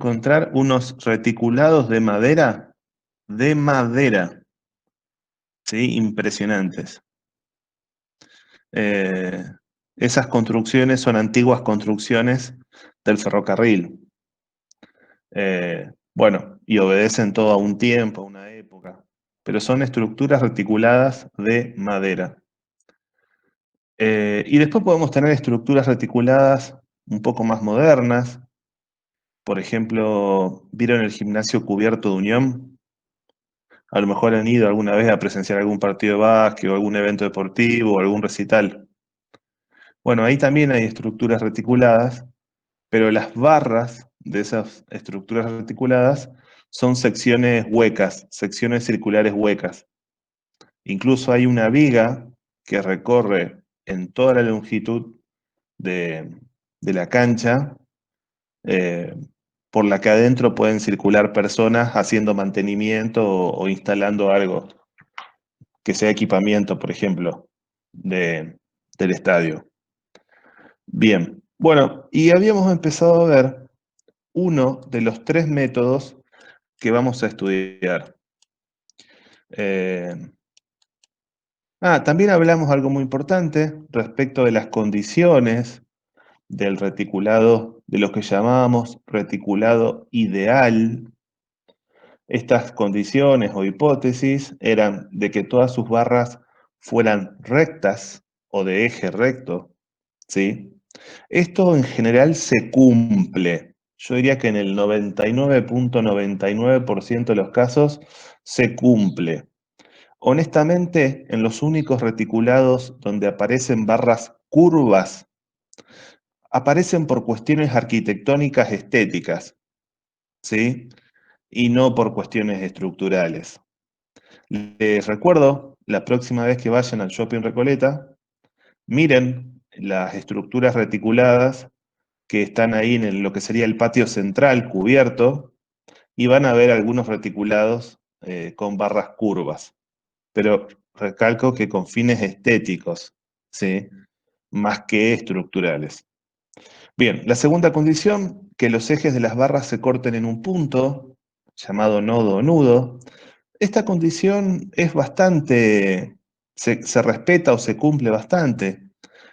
encontrar unos reticulados de madera, ¿sí? Impresionantes. Eh, Esas construcciones son antiguas construcciones del ferrocarril. Bueno, y obedecen todo a un tiempo, a una época, pero son estructuras reticuladas de madera. Y después podemos tener estructuras reticuladas un poco más modernas. Por ejemplo, ¿vieron el gimnasio cubierto de Unión? A lo mejor han ido alguna vez a presenciar algún partido de básquet o algún evento deportivo o algún recital. Bueno, ahí también hay estructuras reticuladas, pero las barras de esas estructuras reticuladas son secciones huecas, secciones circulares huecas. Incluso hay una viga que recorre en toda la longitud de, de la cancha, eh, por la que adentro pueden circular personas haciendo mantenimiento o instalando algo, que sea equipamiento, por ejemplo, del estadio. Bien, bueno, y habíamos empezado a ver uno de los tres métodos que vamos a estudiar. Eh, También hablamos algo muy importante respecto de las condiciones del reticulado, de lo que llamamos reticulado ideal. Estas condiciones o hipótesis eran de que todas sus barras fueran rectas o de eje recto, ¿sí? Esto en general se cumple. Yo diría que en el 99.99% de los casos se cumple. Honestamente, en los únicos reticulados donde aparecen barras curvas, aparecen por cuestiones arquitectónicas estéticas, ¿sí? Y no por cuestiones estructurales. Les recuerdo, la próxima vez que vayan al Shopping Recoleta, miren las estructuras reticuladas que están ahí en lo que sería el patio central cubierto y van a ver algunos reticulados con barras curvas. Pero recalco que con fines estéticos, ¿sí? Más que estructurales. Bien, la segunda condición, que los ejes de las barras se corten en un punto, llamado nodo o nudo. Esta condición es bastante, se respeta o se cumple bastante,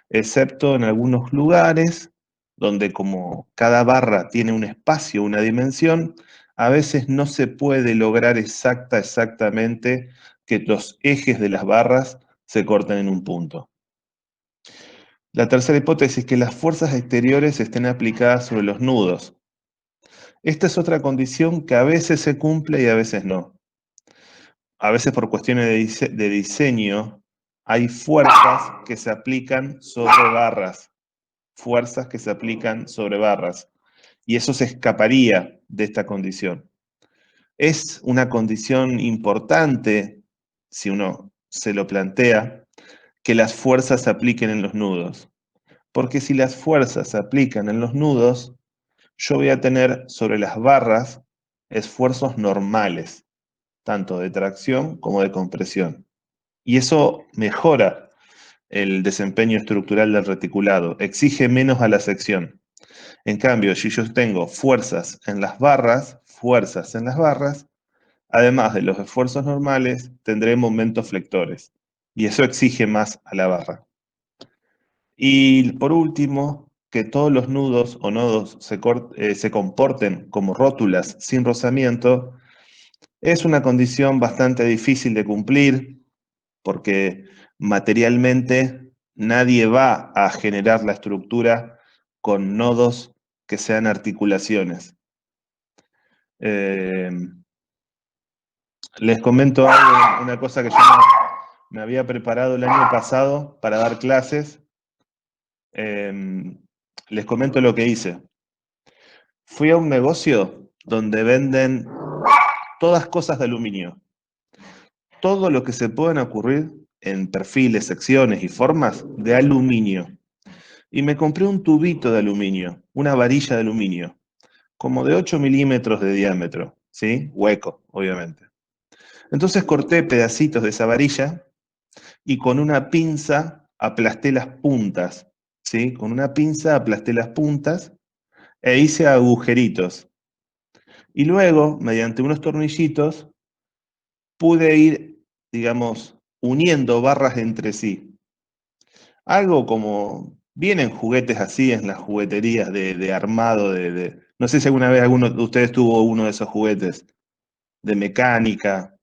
excepto en algunos lugares donde como cada barra tiene un espacio, una dimensión, a veces no se puede lograr exactamente que los ejes de las barras se corten en un punto. La tercera hipótesis es que las fuerzas exteriores estén aplicadas sobre los nudos. Esta es otra condición que a veces se cumple y a veces no. A veces por cuestiones de diseño hay fuerzas que se aplican sobre barras, fuerzas que se aplican sobre barras, y eso se escaparía de esta condición. Es una condición importante, si uno se lo plantea, que las fuerzas se apliquen en los nudos. Porque si las fuerzas se aplican en los nudos, yo voy a tener sobre las barras esfuerzos normales, tanto de tracción como de compresión. Y eso mejora el desempeño estructural del reticulado, exige menos a la sección. En cambio, si yo tengo fuerzas en las barras, además de los esfuerzos normales, tendré momentos flectores. Y eso exige más a la barra. Y por último, que todos los nudos o nodos se comporten como rótulas sin rozamiento, es una condición bastante difícil de cumplir porque materialmente nadie va a generar la estructura con nodos que sean articulaciones. Eh, Les comento algo, una cosa que yo me había preparado el año pasado para dar clases. Eh, Les comento lo que hice. Fui a un negocio donde venden todas cosas de aluminio. Todo lo que se pueden ocurrir en perfiles, secciones y formas de aluminio. Y me compré un tubito de aluminio, una varilla de aluminio, como de 8 milímetros de diámetro, ¿sí? Hueco, obviamente. Entonces corté pedacitos de esa varilla y con una pinza aplasté las puntas, ¿sí? Con una pinza aplasté las puntas e hice agujeritos. Y luego, mediante unos tornillitos, pude ir, digamos, uniendo barras entre sí. Algo como vienen juguetes así en las jugueterías de armado, no sé si alguna vez alguno de ustedes tuvo uno de esos juguetes de mecánica.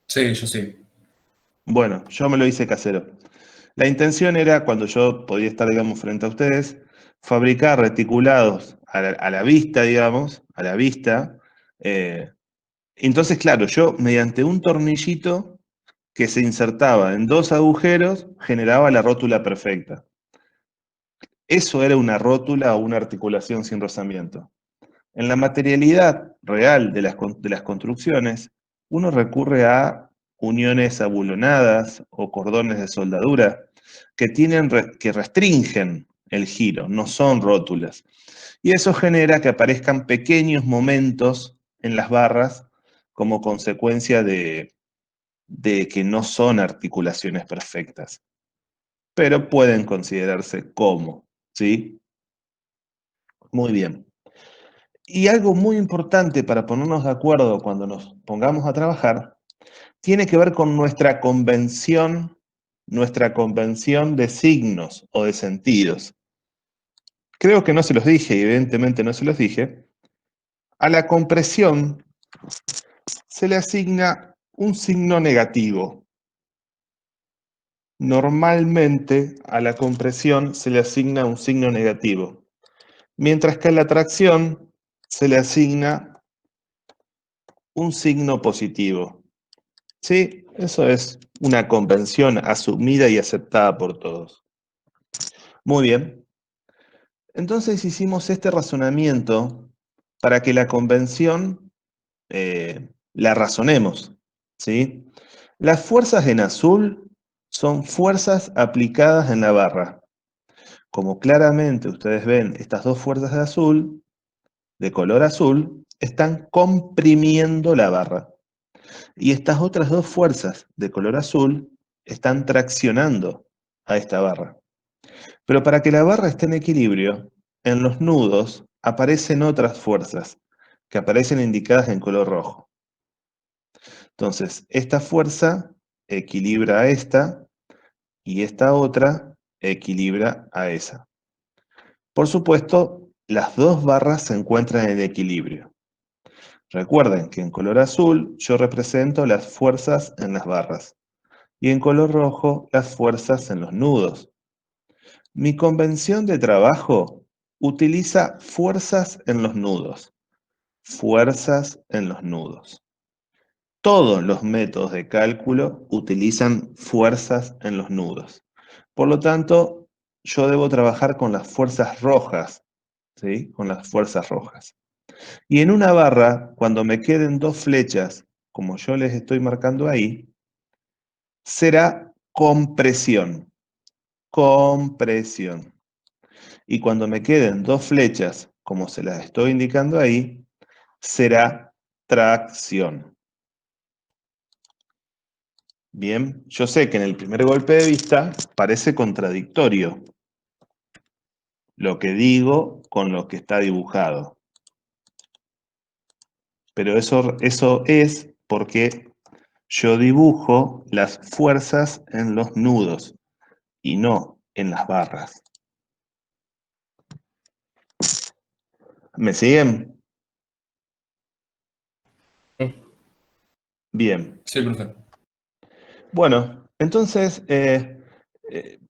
Sí, yo sí. Bueno, yo me lo hice casero. La intención era, cuando yo podía estar, digamos, frente a ustedes, fabricar reticulados a la vista, digamos, a la vista. eh, entonces, claro, yo mediante un tornillito que se insertaba en dos agujeros, generaba la rótula perfecta. Eso era una rótula o una articulación sin rozamiento. En la materialidad real de las construcciones, uno recurre a uniones abulonadas o cordones de soldadura que restringen el giro, no son rótulas. Y eso genera que aparezcan pequeños momentos en las barras como consecuencia de que no son articulaciones perfectas, pero pueden considerarse como, ¿sí? Muy bien. Y algo muy importante para ponernos de acuerdo cuando nos pongamos a trabajar, tiene que ver con nuestra convención de signos o de sentidos. Creo que no se los dije, y evidentemente no se los dije. A la compresión se le asigna un signo negativo. Normalmente a la compresión se le asigna un signo negativo, mientras que a la tracción se le asigna un signo positivo. Sí, eso es una convención asumida y aceptada por todos. Muy bien. Entonces hicimos este razonamiento para que la convención la razonemos, ¿sí? Las fuerzas en azul son fuerzas aplicadas en la barra. Como claramente ustedes ven, estas dos fuerzas de azul, de color azul, están comprimiendo la barra. Y estas otras dos fuerzas de color azul están traccionando a esta barra. Pero para que la barra esté en equilibrio, en los nudos aparecen otras fuerzas que aparecen indicadas en color rojo. Entonces, esta fuerza equilibra a esta y esta otra equilibra a esa. Por supuesto, las dos barras se encuentran en equilibrio. Recuerden que en color azul yo represento las fuerzas en las barras y en color rojo las fuerzas en los nudos. Mi convención de trabajo utiliza fuerzas en los nudos. Fuerzas en los nudos. Todos los métodos de cálculo utilizan fuerzas en los nudos. Por lo tanto, yo debo trabajar con las fuerzas rojas, ¿sí? Con las fuerzas rojas. Y en una barra, cuando me queden dos flechas, como yo les estoy marcando ahí, será compresión. Compresión. Y cuando me queden dos flechas, como se las estoy indicando ahí, será tracción. Bien, yo sé que en el primer golpe de vista parece contradictorio lo que digo con lo que está dibujado, pero eso es porque yo dibujo las fuerzas en los nudos y no en las barras. ¿Me siguen? Bien. Sí, perfecto. Bueno, entonces,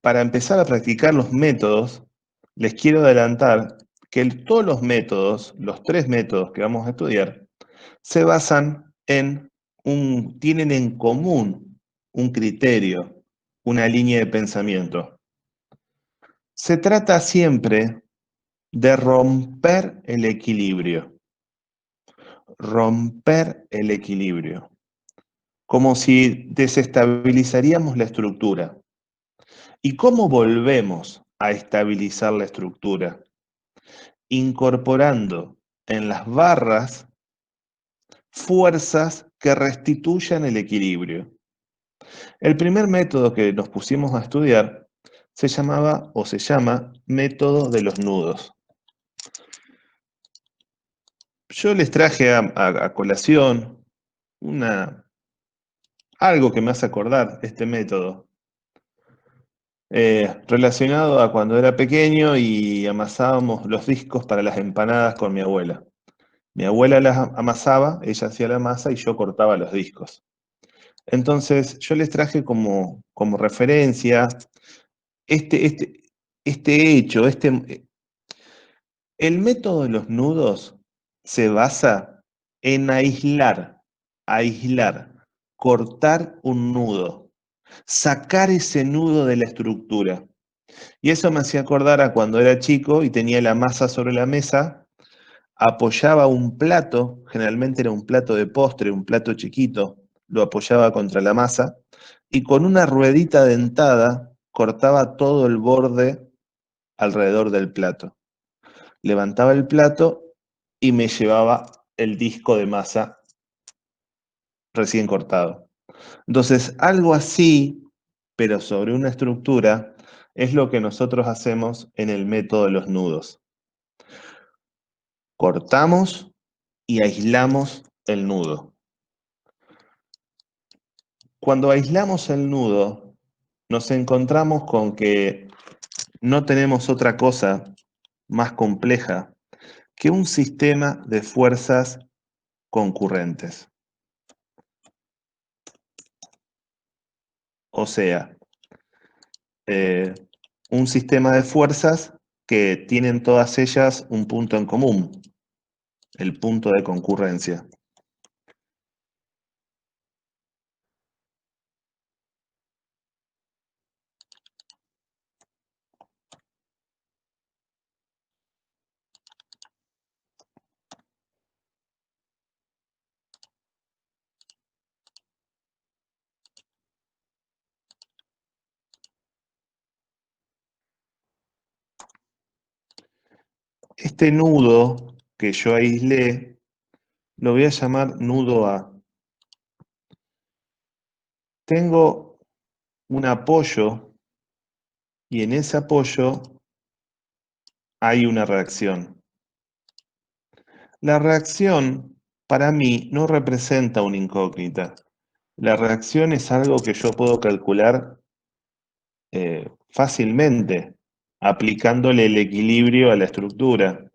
para empezar a practicar los métodos, les quiero adelantar que todos los métodos, los tres métodos que vamos a estudiar, se basan tienen en común un criterio, una línea de pensamiento. Se trata siempre de romper el equilibrio, como si desestabilizaríamos la estructura. ¿Y cómo volvemos a estabilizar la estructura? Incorporando en las barras fuerzas que restituyan el equilibrio. El primer método que nos pusimos a estudiar se llamaba o se llama método de los nudos. Yo les traje a colación algo que me hace acordar este método, relacionado a cuando era pequeño y amasábamos los discos para las empanadas con mi abuela. Mi abuela las amasaba, ella hacía la masa y yo cortaba los discos. Entonces, yo les traje como referencia este, este, este hecho, el método de los nudos se basa en aislar, cortar un nudo, sacar ese nudo de la estructura. Y eso me hacía acordar a cuando era chico y tenía la masa sobre la mesa, apoyaba un plato, generalmente era un plato de postre, un plato chiquito, lo apoyaba contra la masa y con una ruedita dentada cortaba todo el borde alrededor del plato. Levantaba el plato y me llevaba el disco de masa recién cortado. Entonces, algo así, pero sobre una estructura, es lo que nosotros hacemos en el método de los nudos. Cortamos y aislamos el nudo. Cuando aislamos el nudo, nos encontramos con que no tenemos otra cosa más compleja que un sistema de fuerzas concurrentes. O sea, eh, un sistema de fuerzas que tienen todas ellas un punto en común, el punto de concurrencia. Este nudo que yo aislé lo voy a llamar nudo A. Tengo un apoyo y en ese apoyo hay una reacción. La reacción para mí no representa una incógnita. La reacción es algo que yo puedo calcular fácilmente, aplicándole el equilibrio a la estructura.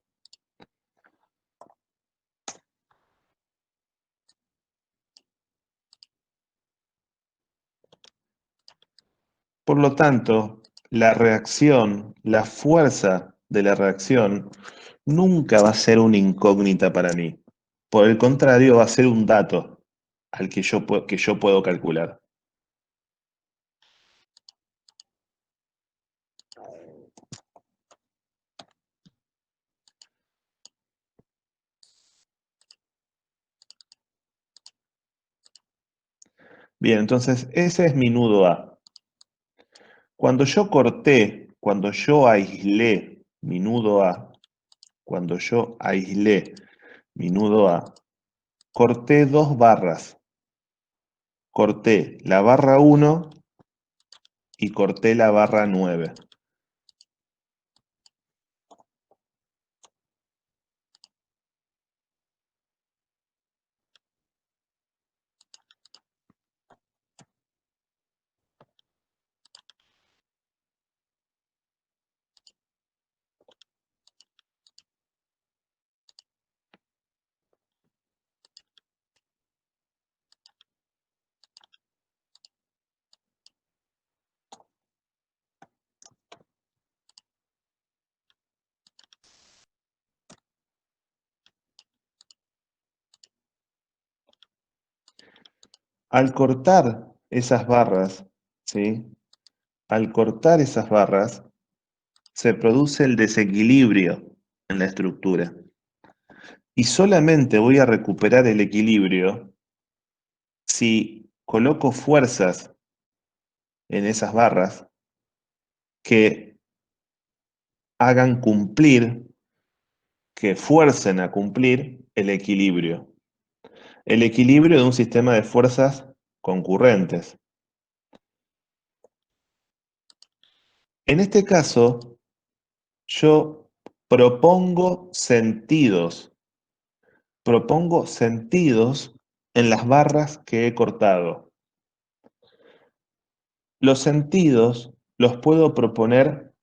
Por lo tanto, la reacción, la fuerza de la reacción, nunca va a ser una incógnita para mí. Por el contrario, va a ser un dato al que yo puedo calcular. Bien, entonces ese es mi nudo A. Cuando yo aislé mi nudo A, cuando yo aislé mi nudo A, corté dos barras. Corté la barra 1 y corté la barra 9. Al cortar esas barras, ¿sí? Al cortar esas barras, se produce el desequilibrio en la estructura. Y solamente voy a recuperar el equilibrio si coloco fuerzas en esas barras que hagan cumplir, que fuercen a cumplir el equilibrio. El equilibrio de un sistema de fuerzas concurrentes. En este caso, yo propongo sentidos propongo sentidos en las barras que he cortado. Los sentidos los puedo proponer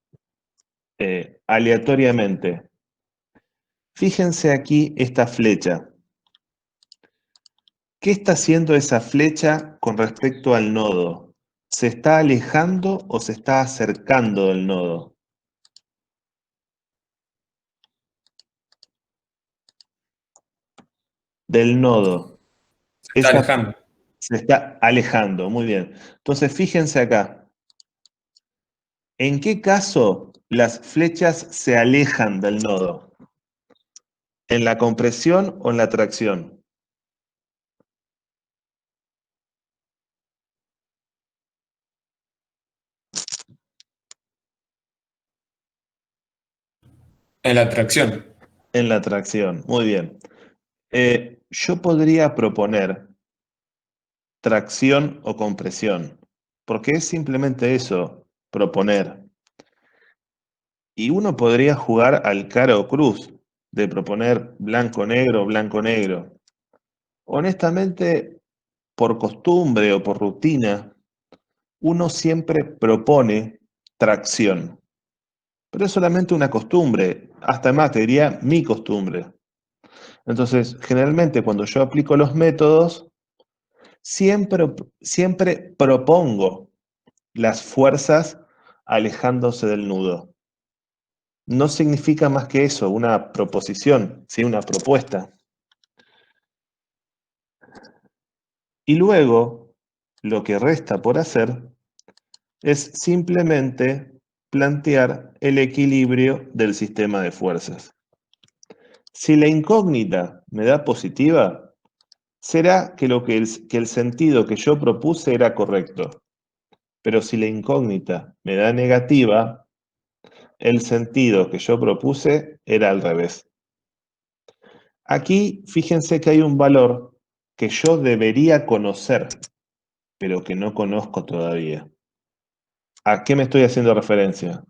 aleatoriamente. Fíjense aquí esta flecha. ¿Qué está haciendo esa flecha con respecto al nodo? ¿Se está alejando o se está acercando del nodo? Del nodo. Se está Esa alejando. se está alejando, muy bien. Entonces, fíjense acá. ¿En qué caso las flechas se alejan del nodo? ¿En la compresión o en la tracción? En la atracción. En la tracción, muy bien. Yo podría proponer tracción o compresión, porque es simplemente eso, proponer. Y uno podría jugar al cara o cruz, de proponer blanco-negro, blanco-negro. Honestamente, por costumbre o por rutina, uno siempre propone tracción. Pero es solamente una costumbre, hasta más te diría mi costumbre. Entonces, generalmente cuando yo aplico los métodos, siempre propongo las fuerzas alejándose del nudo. No significa más que eso, una proposición, ¿sí? Una propuesta. Y luego, lo que resta por hacer es simplemente plantear el equilibrio del sistema de fuerzas. Si la incógnita me da positiva, será que el sentido que yo propuse era correcto. Pero si la incógnita me da negativa, el sentido que yo propuse era al revés. Aquí fíjense que hay un valor que yo debería conocer, pero que no conozco todavía. ¿A qué me estoy haciendo referencia?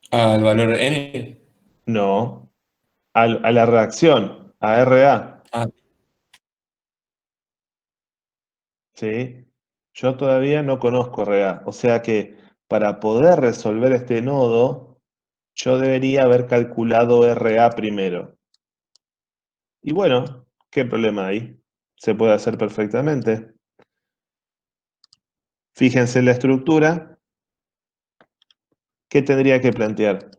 Al valor n. No, a la reacción, a RA. Ah, ¿Sí? Yo todavía no conozco RA. O sea que para poder resolver este nodo, yo debería haber calculado RA primero. Y bueno, ¿qué problema hay? Se puede hacer perfectamente. Fíjense en la estructura. ¿Qué tendría que plantear?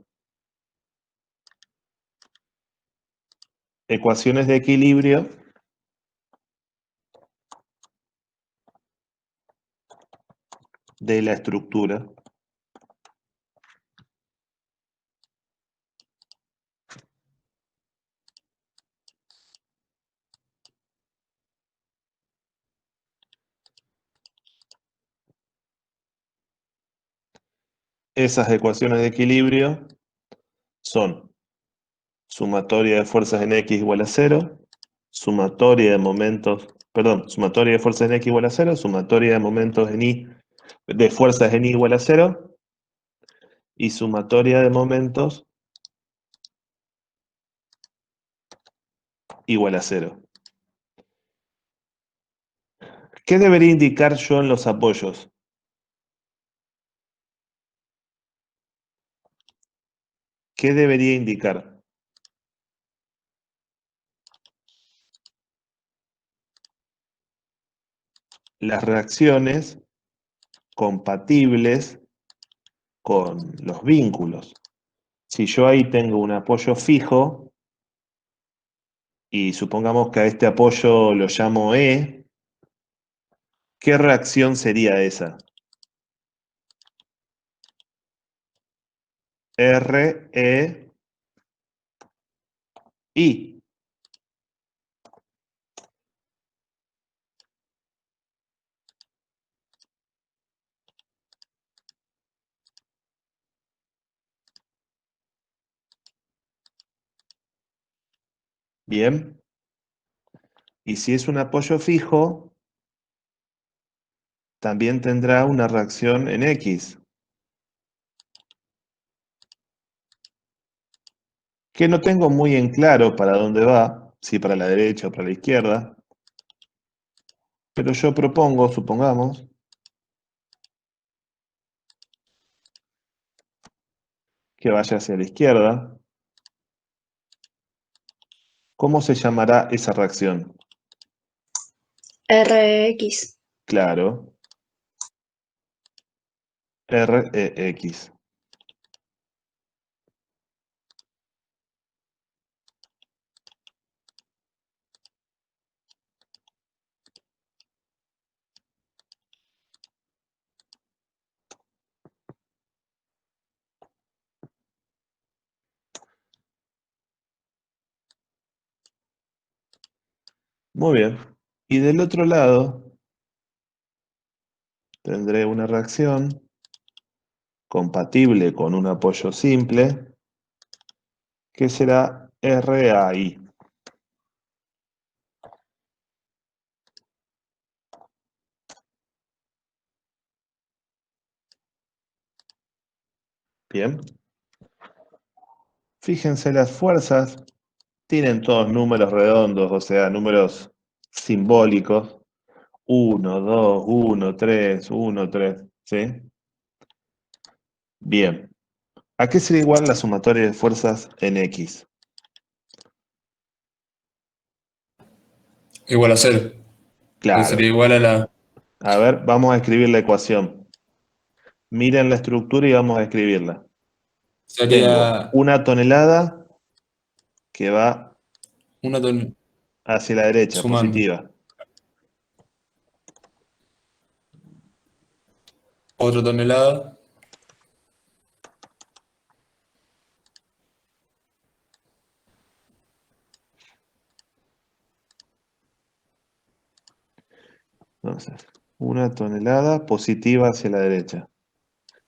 Ecuaciones de equilibrio de la estructura. Esas ecuaciones de equilibrio son sumatoria de fuerzas en X igual a cero, sumatoria de momentos, perdón, sumatoria de fuerzas en X igual a cero, sumatoria de momentos en Y, de fuerzas en Y igual a cero, y sumatoria de momentos igual a cero. ¿Qué debería indicar yo en los apoyos? ¿Qué debería indicar? Las reacciones compatibles con los vínculos. Si yo ahí tengo un apoyo fijo y supongamos que a este apoyo lo llamo E, ¿qué reacción sería esa? R, E, I. Bien. Y si es un apoyo fijo, también tendrá una reacción en X. que no tengo muy en claro para dónde va, si para la derecha o para la izquierda, pero yo propongo, supongamos, que vaya hacia la izquierda. ¿Cómo se llamará esa reacción? Rx. Claro, Rex. Muy bien. Y del otro lado tendré una reacción compatible con un apoyo simple, que será RAI. Bien. Fíjense las fuerzas, tienen todos números redondos, o sea, números simbólicos. 1, 2, 1, 3, 1, 3. ¿Sí? Bien. ¿A qué será igual la sumatoria de fuerzas en X? Igual a cero. Porque Claro. sería igual a la. A ver, vamos a escribir la ecuación. Miren la estructura y vamos a escribirla. Tengo Sería una tonelada que va una hacia la derecha, sumando. positiva. Otra tonelada. Entonces, una tonelada positiva hacia la derecha,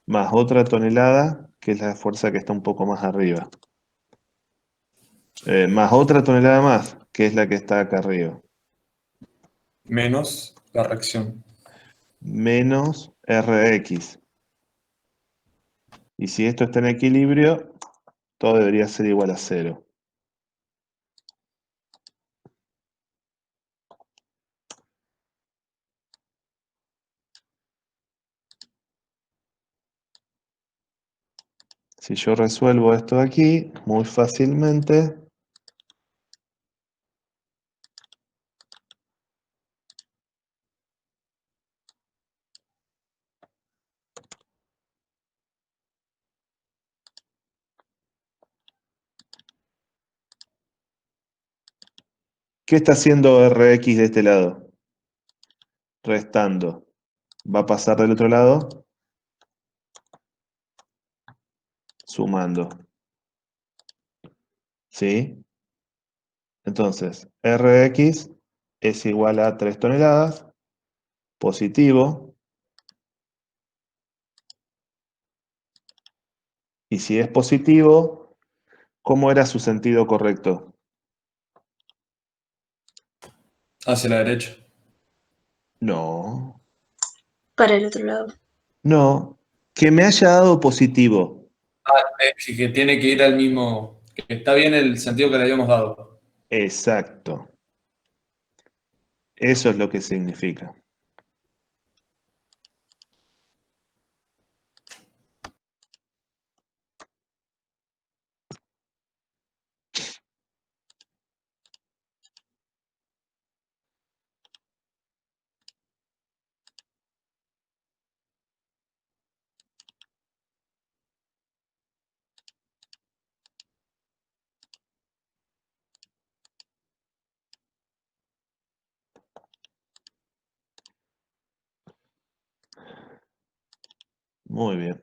más otra tonelada, que es la fuerza que está un poco más arriba. Más otra tonelada más, que es la que está acá arriba. Menos la reacción. Menos Rx. Y si esto está en equilibrio, todo debería ser igual a cero. Si yo resuelvo esto de aquí, muy fácilmente, ¿qué está haciendo Rx de este lado? Restando. ¿Va a pasar del otro lado? Sumando. ¿Sí? Entonces, Rx es igual a 3 toneladas, positivo, y si es positivo, ¿cómo era su sentido correcto? Hacia la derecha. No, Para el otro lado. no, que me haya dado positivo. Que tiene que ir al mismo. Que está bien el sentido que le habíamos dado. Exacto, eso es lo que significa. Muy bien,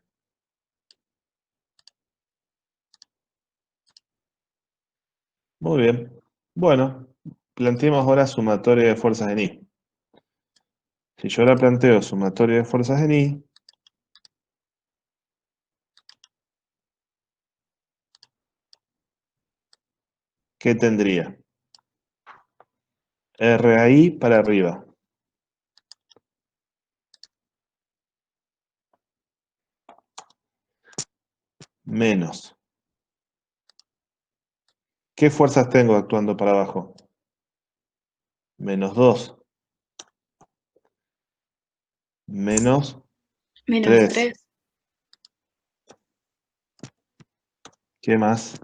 muy bien. Bueno, planteemos ahora sumatoria de fuerzas en I. Si yo ahora planteo sumatoria de fuerzas en I, ¿qué tendría? RAI para arriba, menos ¿Qué fuerzas tengo actuando para abajo? Menos 2. Menos Menos 3. 3. ¿Qué más?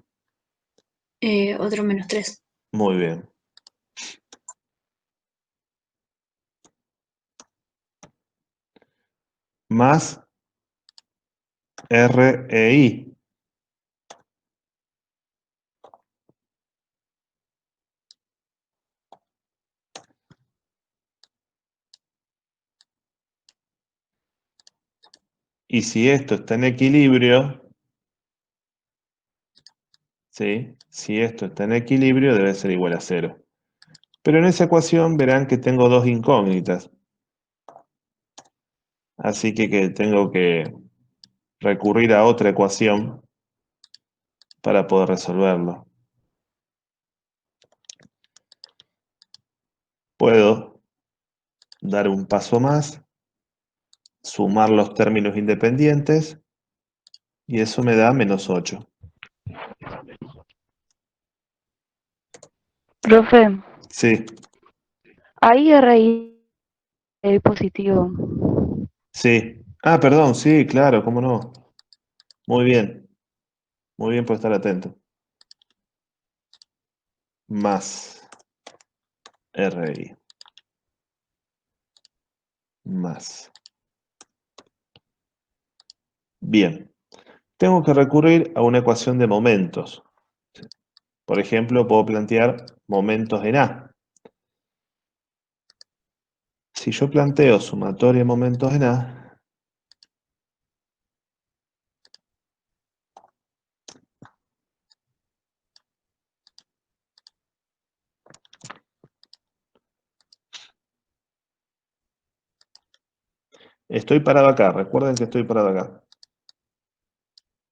Otro menos 3. Muy bien. Más R e I. Y si esto está en equilibrio, ¿sí? Si esto está en equilibrio, debe ser igual a 0. Pero en esa ecuación verán que tengo dos incógnitas. Así que tengo que recurrir a otra ecuación para poder resolverlo. Puedo dar un paso más, sumar los términos independientes, y eso me da menos 8. Profe, Sí, ahí RI es positivo. sí. Ah, perdón, sí, claro, cómo no. Muy bien. Muy bien por estar atento. Más RI. Más. Bien. Tengo que recurrir a una ecuación de momentos. Por ejemplo, puedo plantear momentos en A. Si yo planteo sumatoria de momentos en A, estoy parado acá. Recuerden que estoy parado acá.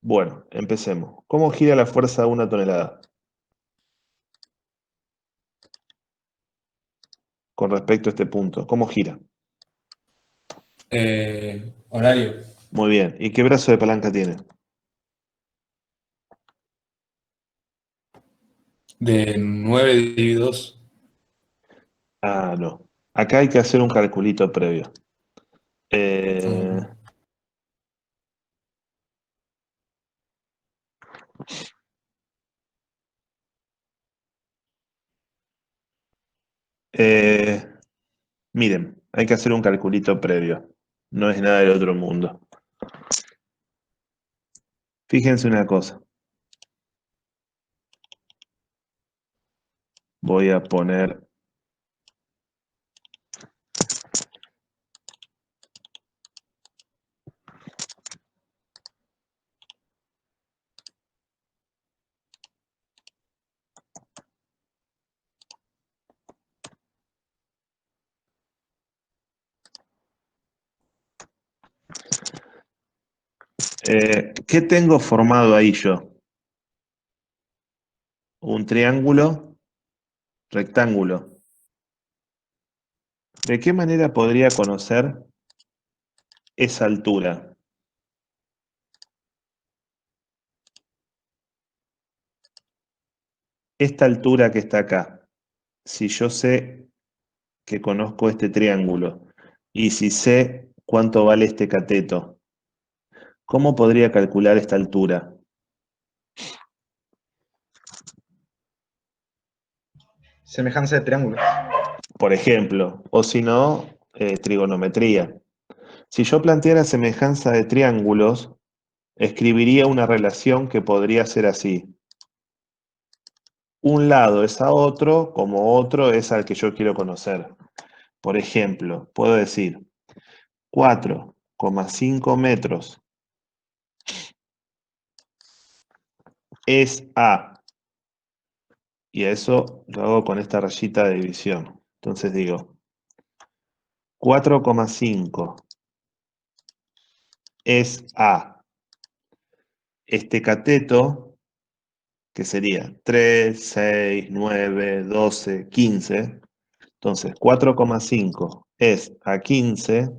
Bueno, empecemos. ¿Cómo gira la fuerza de una tonelada? Con respecto a este punto. ¿Cómo gira? Horario. Muy bien. ¿Y qué brazo de palanca tiene? De 9 dividido 2. Ah, no. Acá hay que hacer un calculito previo. Eh, eh, miren, hay que hacer un calculito previo. No es nada del otro mundo. Fíjense una cosa. Voy a poner... ¿qué tengo formado ahí yo? Un triángulo rectángulo. ¿De qué manera podría conocer esa altura? Esta altura que está acá. Si yo sé que conozco este triángulo y si sé cuánto vale este cateto, ¿cómo podría calcular esta altura? Semejanza de triángulos. Por ejemplo, o si no, trigonometría. Si yo planteara semejanza de triángulos, escribiría una relación que podría ser así. Un lado es a otro, como otro es al que yo quiero conocer. Por ejemplo, puedo decir 4,5 metros es A, y a eso lo hago con esta rayita de división. Entonces digo, 4,5 es A. Este cateto, que sería 3, 6, 9, 12, 15. Entonces, 4,5 es a 15.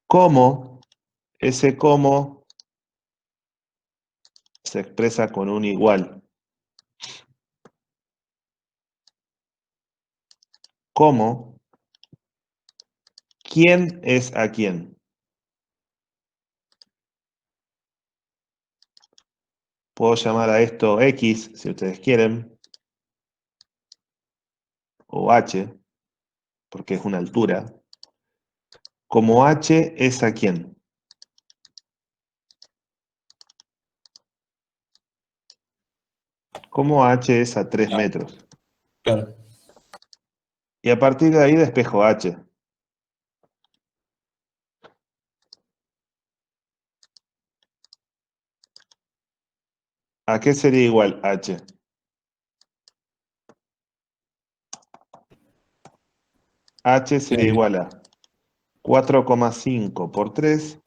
Como, ese como se expresa con un igual. ¿Cómo? ¿Quién es a quién? Puedo llamar a esto X, si ustedes quieren, o H, porque es una altura. Como H es a quién. Como H es a 3 metros. Claro. Y a partir de ahí despejo H. ¿A qué sería igual H? H sería igual a 4,5 por 3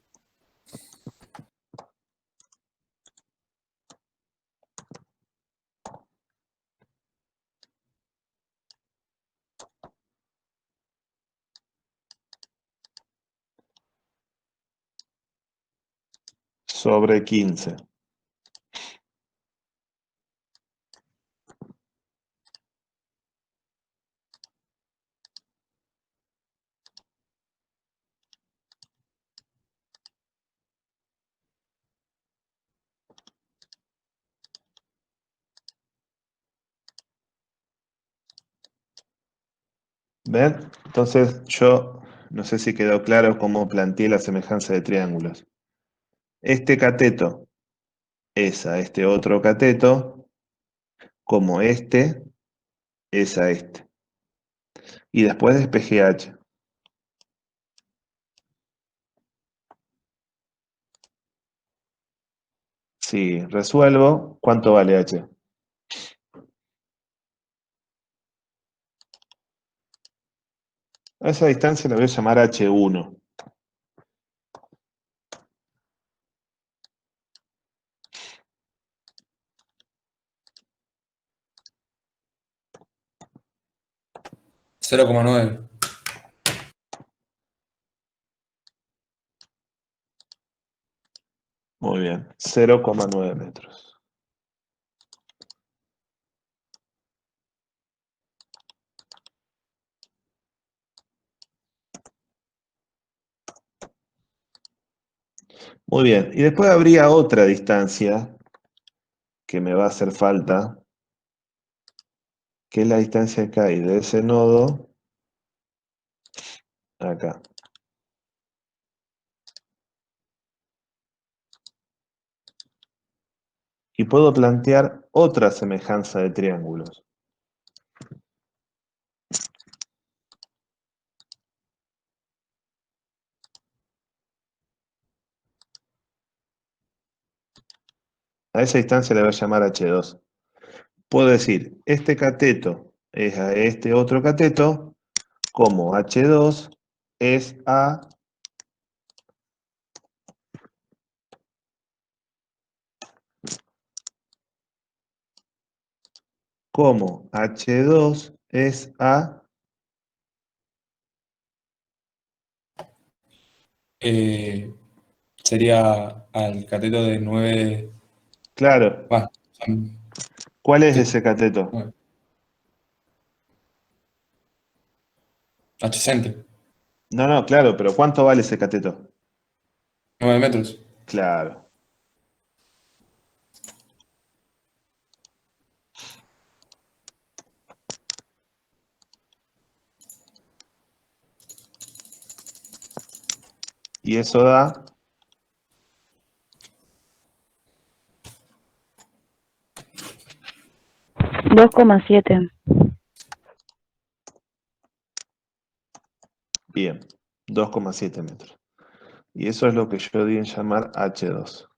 sobre 15. ¿Ven? Entonces yo no sé si quedó claro cómo planteé la semejanza de triángulos. Este cateto es a este otro cateto, como este es a este. Y después despejé H. Si resuelvo, ¿cuánto vale H? A esa distancia la voy a llamar H1. $0,9. Muy bien, 0,9 metros. Muy bien, y después habría otra distancia que me va a hacer falta, que es la distancia que hay de ese nodo acá. Y puedo plantear otra semejanza de triángulos. A esa distancia le voy a llamar H2. Puedo decir, este cateto es a este otro cateto, como H2 es a como H2 es a... Sería al cateto de 9. Claro, Va, ¿cuál es sí, ese cateto? 9. Adyacente. No, no, claro, pero ¿cuánto vale ese cateto? 9 metros. Claro. Y eso da 2,7. bien, 2,7 metros. Y eso es lo que yo di en llamar H2.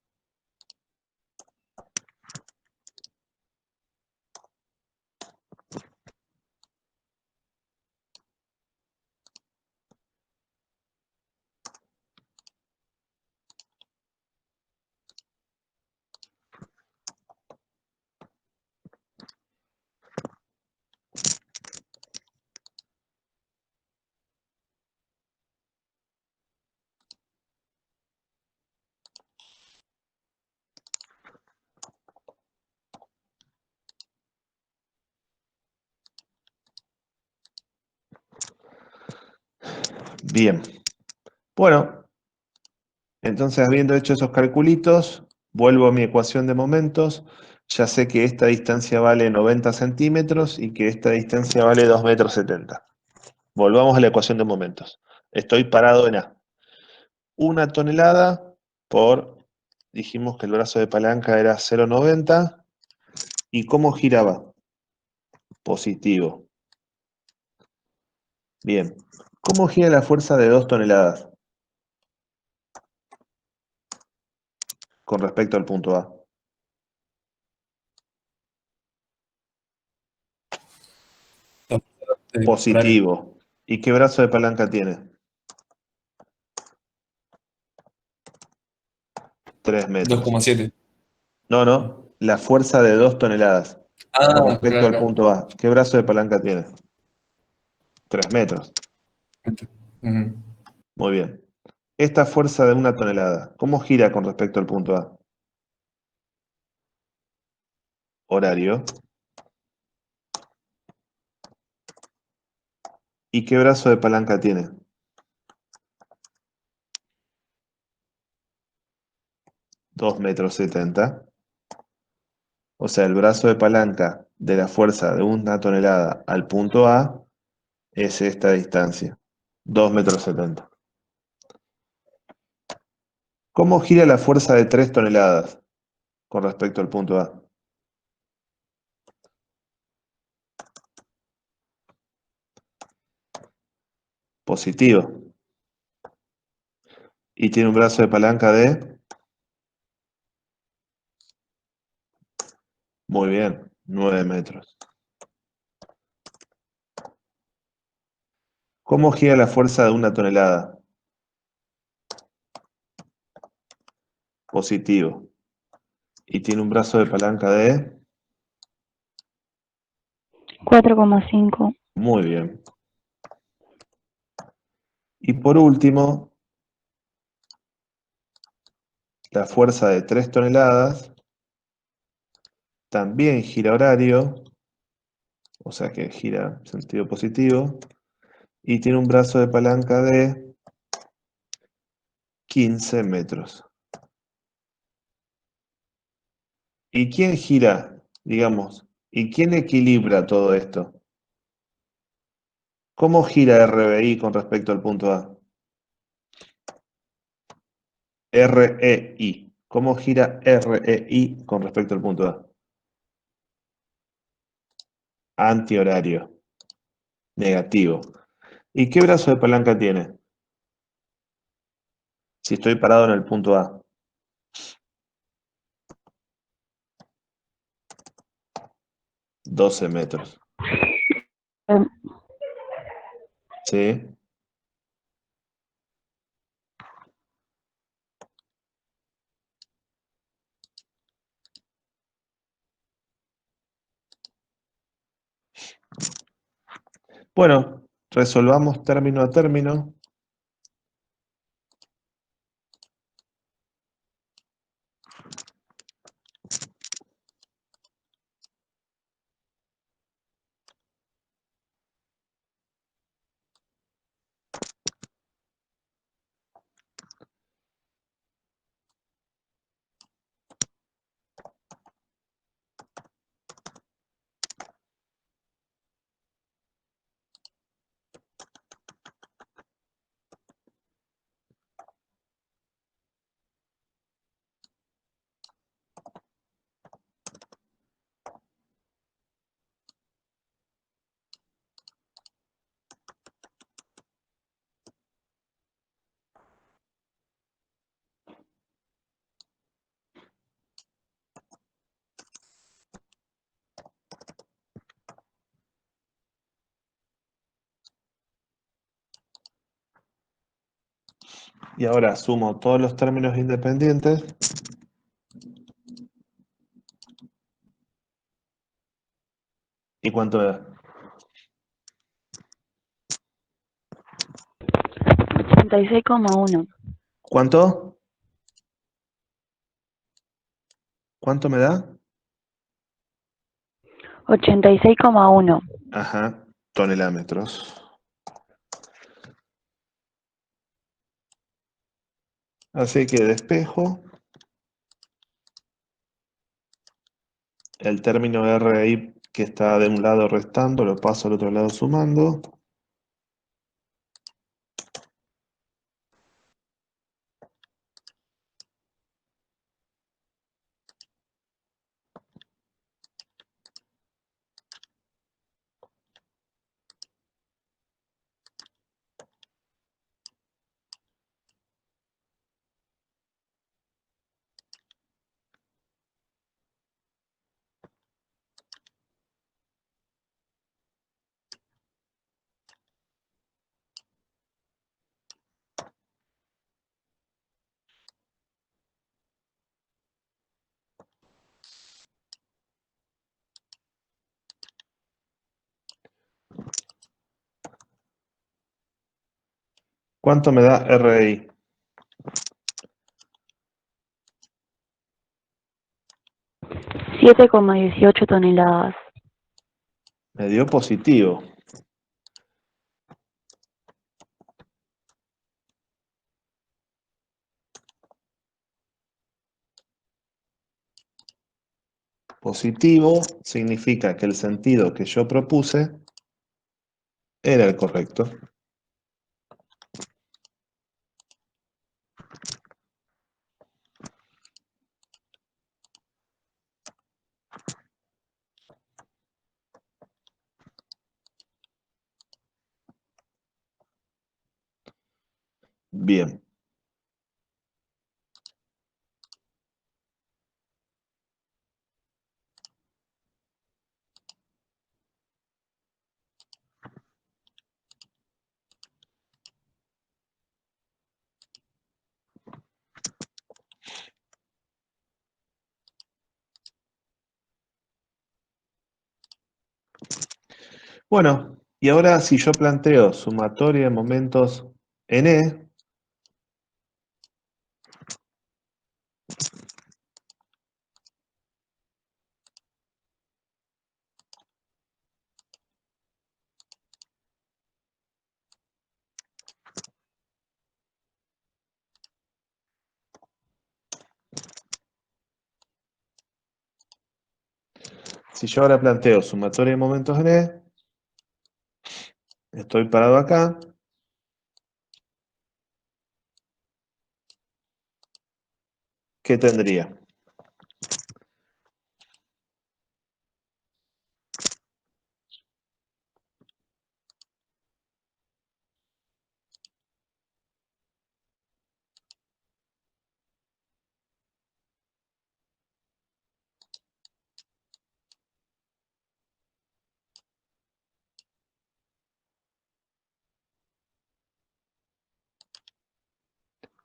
Bien. Bueno, entonces habiendo hecho esos calculitos, vuelvo a mi ecuación de momentos. Ya sé que esta distancia vale 90 centímetros y que esta distancia vale 2,70 metros. Volvamos a la ecuación de momentos. Estoy parado en A. 1 tonelada por, dijimos que el brazo de palanca era 0,90. ¿Y cómo giraba? Positivo. Bien. ¿Cómo gira la fuerza de 2 toneladas? Con respecto al punto A. Positivo. ¿Y qué brazo de palanca tiene? 3 metros. 2,7. No. La fuerza de 2 toneladas. Con respecto al claro. punto A. ¿Qué brazo de palanca tiene? 3 metros. Ujú. Muy bien. Esta fuerza de 1 tonelada, ¿cómo gira con respecto al punto A? Horario. ¿Y qué brazo de palanca tiene? 2,70 metros. O sea, el brazo de palanca de la fuerza de 1 tonelada al punto A es esta distancia, 2,70 metros. ¿Cómo gira la fuerza de 3 toneladas con respecto al punto A? Positivo. Y tiene un brazo de palanca de... Muy bien, 9 metros. ¿Cómo gira la fuerza de 1 tonelada? Positivo. Y tiene un brazo de palanca de... 4,5. Muy bien. Y por último, la fuerza de 3 toneladas también gira horario, o sea que gira en sentido positivo, y tiene un brazo de palanca de 15 metros. ¿Y quién gira, digamos, y quién equilibra todo esto? ¿Cómo gira RBI con respecto al punto A? REI. ¿Cómo gira REI con respecto al punto A? Antihorario. Negativo. ¿Y qué brazo de palanca tiene? Si estoy parado en el punto A. 12 metros. ¿Sí? Bueno, resolvamos término a término. Y ahora sumo todos los términos independientes. ¿Y cuánto da? 86,1. ¿Cuánto? ¿Cuánto me da? 86,1. Ajá, tonelámetros. Así que despejo el término RI que está de un lado restando, lo paso al otro lado sumando. ¿Cuánto me da RI? 7,18 toneladas. Me dio positivo. Positivo significa que el sentido que yo propuse era el correcto. Bien. Bueno, y ahora si yo planteo sumatoria de momentos en E, si yo ahora planteo sumatoria de momentos en E, estoy parado acá, ¿qué tendría?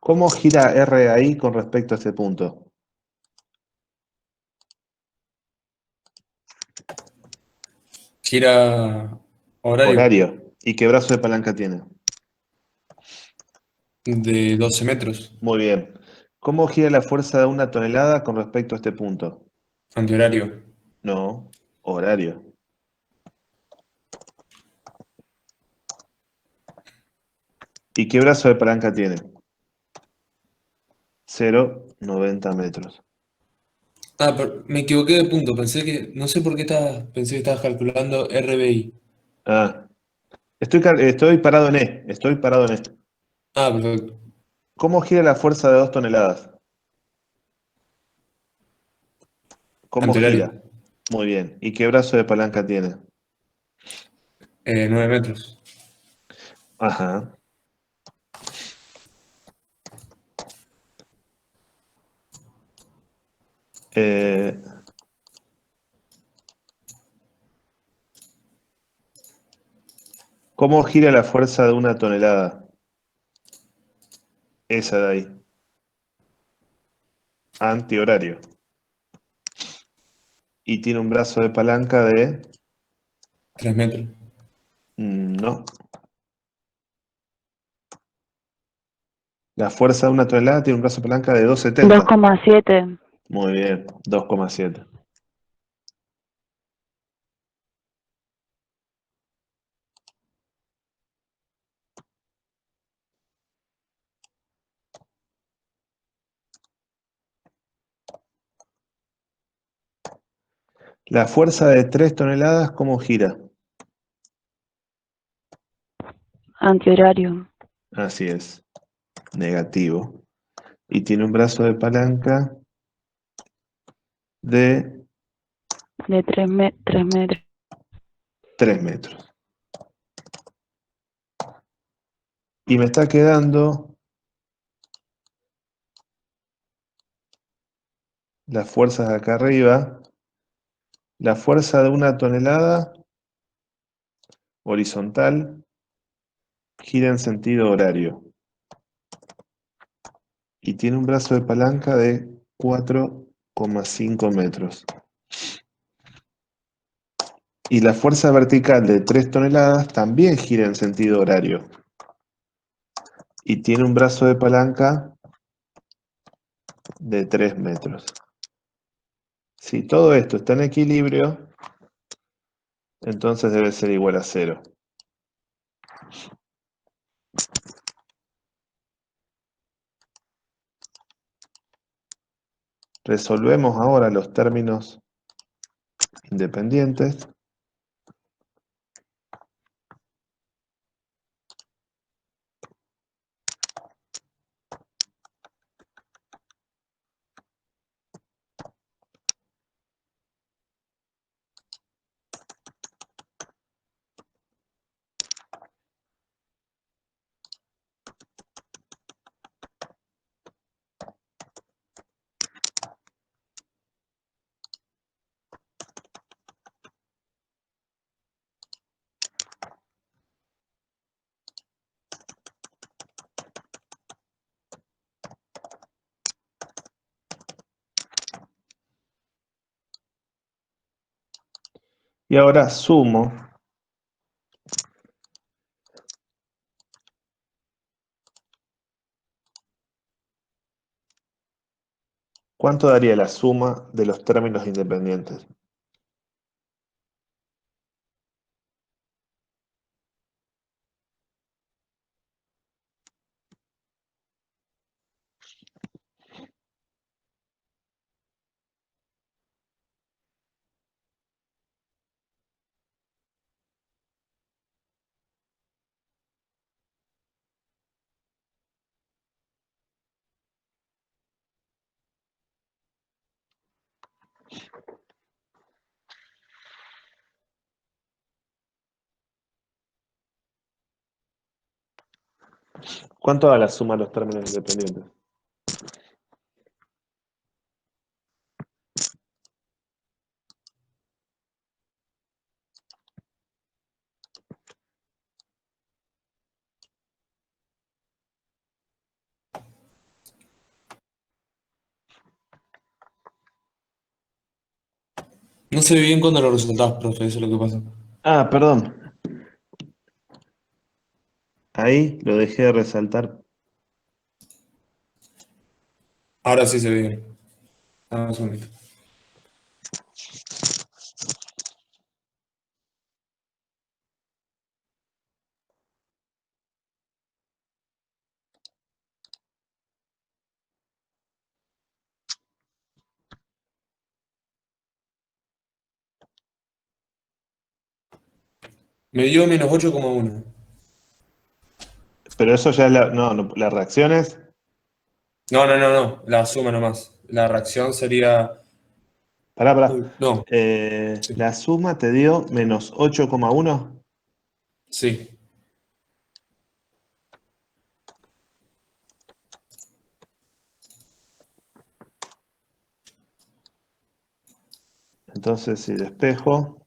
¿Cómo gira R ahí con respecto a este punto? Gira horario Horario. ¿Y qué brazo de palanca tiene? de 12 metros, Muy bien. ¿Cómo gira la fuerza de una tonelada con respecto a este punto? antihorario, No, horario. ¿Y qué brazo de palanca tiene? 0,90 metros. Ah, pero me equivoqué de punto. No sé por qué pensé que estabas calculando RBI. Ah, estoy parado en E. Estoy parado en E. Ah, perfecto. ¿Cómo gira la fuerza de 2 toneladas? ¿Cómo gira? Antihorario, Muy bien. ¿Y qué brazo de palanca tiene? 9 metros. Ajá. Eh, ¿Cómo gira la fuerza de una tonelada? Esa de ahí. Antihorario. Y tiene un brazo de palanca de... 3 metros. No. La fuerza de una tonelada tiene un brazo de palanca de 2,70. 2,7. Muy bien. 2,7. La fuerza de 3 toneladas, ¿cómo gira? Antihorario. Así es, negativo. Y tiene un brazo de palanca de De 3 metros. 3 metros. Y me está quedando las fuerzas de acá arriba. La fuerza de 1 tonelada horizontal gira en sentido horario. Y tiene un brazo de palanca de 4,5 metros. Y la fuerza vertical de 3 toneladas también gira en sentido horario. Y tiene un brazo de palanca de 3 metros. Si todo esto está en equilibrio, entonces debe ser igual a 0. Resolvemos ahora los términos independientes. Y ahora sumo ¿cuánto daría la suma de los términos independientes? ¿Cuánto da la suma de los términos independientes? No se ve bien cuando lo resaltás, profe, eso es lo que pasa. Ah, perdón. Ahí lo dejé de resaltar. Ahora sí se ve bien. Dame un segundito. Me dio -8,1. Pero eso ya es la... No, no, las reacciones... No, no, no, no. La suma nomás. La reacción sería. Pará, pará. Uy, no, sí. La suma te dio menos 8,1. Sí. Entonces, si despejo...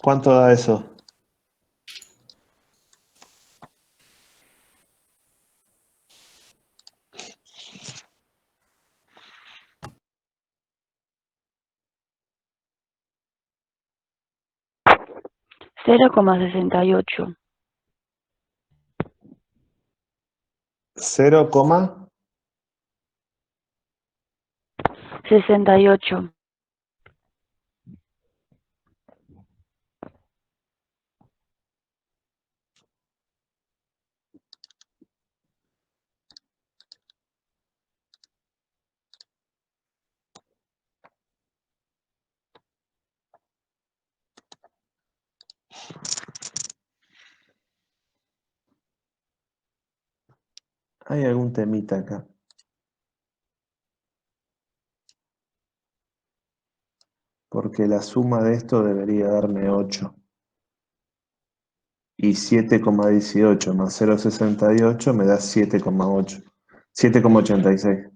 ¿Cuánto da eso? Cero coma 68. 0, 68. hay algún temita acá. Porque la suma de esto debería darme 8. Y 7,18 más 0,68 me da 7,8. 7,86.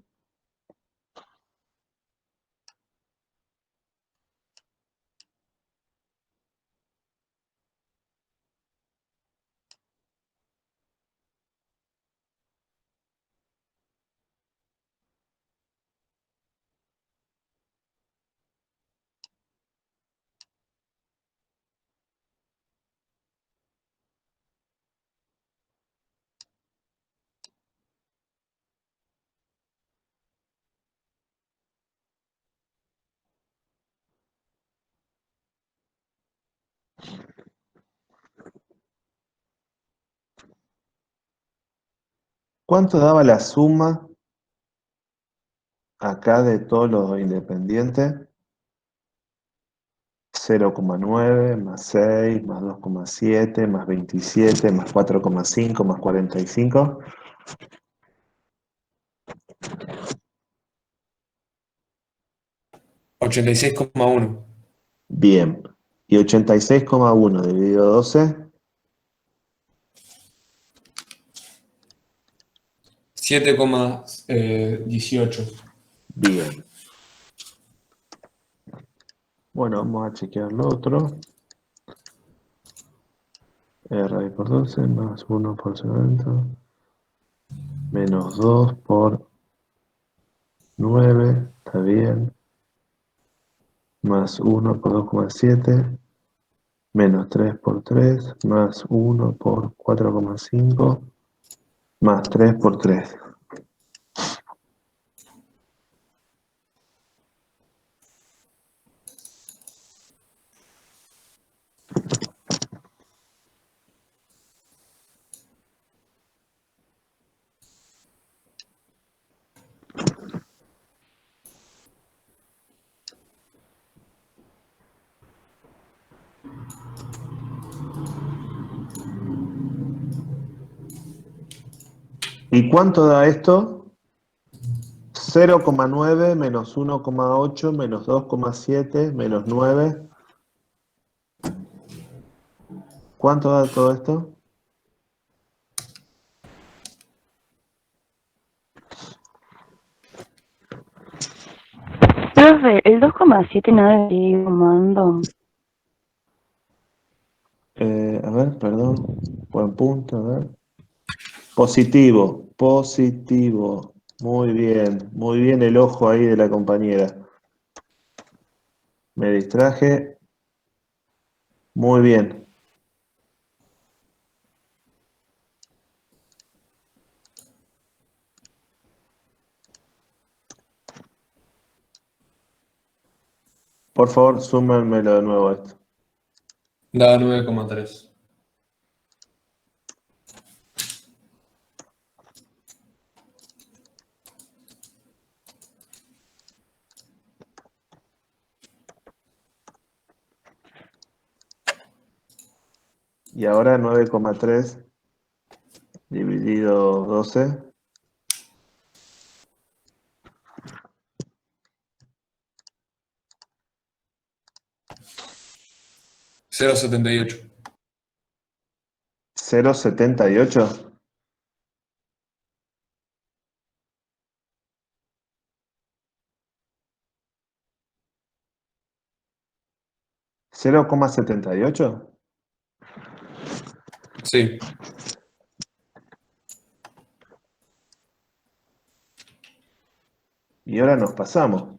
¿Cuánto daba la suma acá de todos los independientes? 0,9 más 6 más 2,7 más 27 más 4,5 más 45. 86,1. Bien. Y 86,1 dividido 12. 7,18. Bien. Bueno, vamos a chequear lo otro. R por 12 más 1 por 70 menos 2 por 9, está bien. Más 1 por 2,7 menos 3 por 3 más 1 por 4,5 más 3 por 3. ¿Y cuánto da esto? 0,9 menos 1,8 menos 2,7 menos 9. ¿Cuánto da todo esto? Profe, el 2,7 no debería ir sumando. A ver, perdón. Buen punto, a ver. Positivo, positivo. Muy bien el ojo ahí de la compañera. Me distraje. Muy bien. Por favor, súmenmelo de nuevo esto. Da 9,3. Y ahora 9,3 dividido 12. 0,78. 0,78. 0,78. Sí. Y ahora nos pasamos.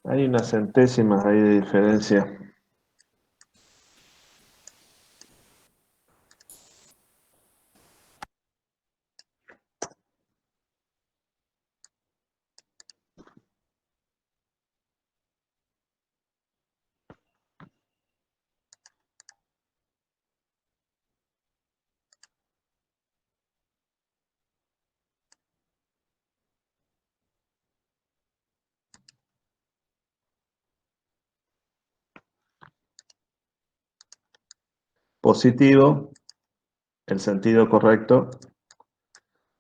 Hay unas centésimas ahí de diferencia. Positivo, el sentido correcto,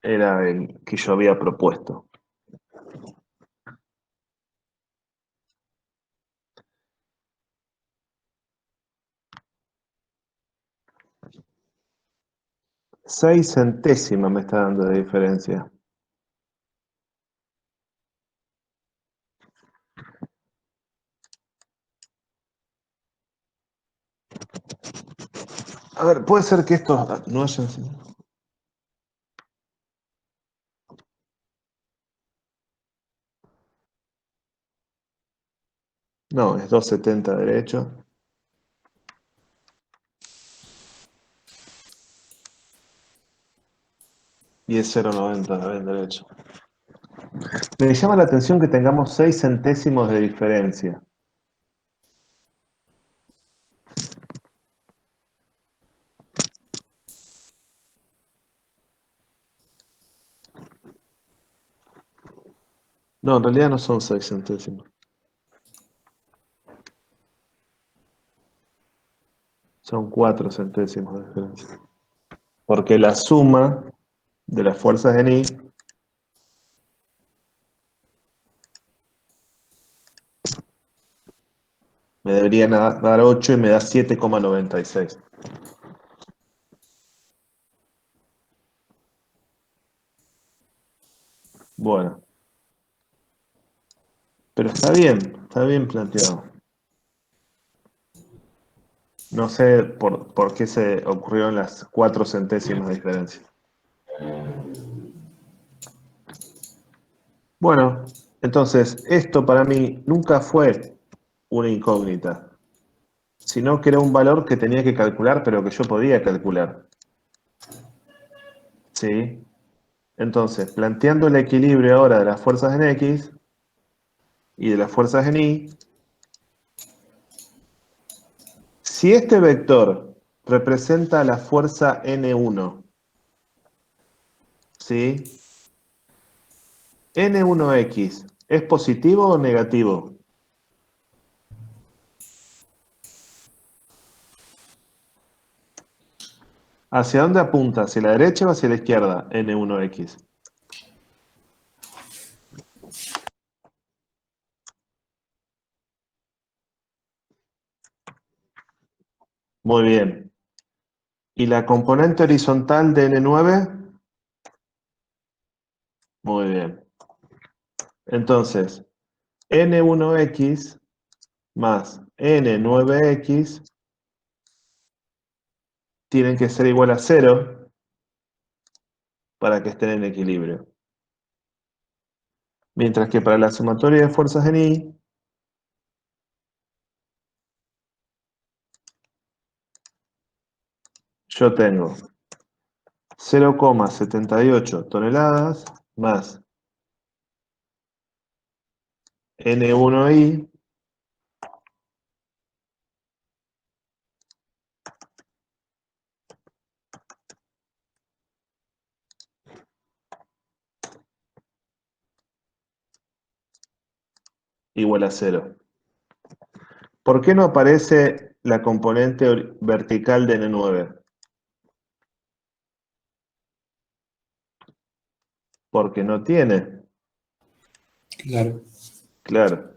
era el que yo había propuesto. Seis centésimas me está dando de diferencia. A ver, puede ser que esto no haya sido. No, es 2,70 derecho. Y es 0,90 también derecho. Me llama la atención que tengamos 6 centésimos de diferencia. No, en realidad no son 6 centésimos. Son 4 centésimos de diferencia. Porque la suma de las fuerzas en I me debería dar 8 y me da 7,96. Bueno. Pero está bien planteado. No sé por qué se ocurrieron las 4 centésimas de diferencia. Bueno, entonces, esto para mí nunca fue una incógnita, sino que era un valor que tenía que calcular, pero que yo podía calcular. ¿Sí? Entonces, planteando el equilibrio ahora de las fuerzas en X y de las fuerzas en Y, si este vector representa la fuerza N1, ¿sí? N1X, ¿es positivo o negativo? ¿Hacia dónde apunta? ¿Hacia la derecha o hacia la izquierda? N1X. Muy bien. ¿Y la componente horizontal de N9? Muy bien. Entonces, N1X más N9X tienen que ser igual a 0 para que estén en equilibrio. Mientras que para la sumatoria de fuerzas en I, yo tengo 0,78 toneladas más N1I igual a 0. ¿Por qué no aparece la componente vertical de N9? Porque no tiene. Claro. Claro.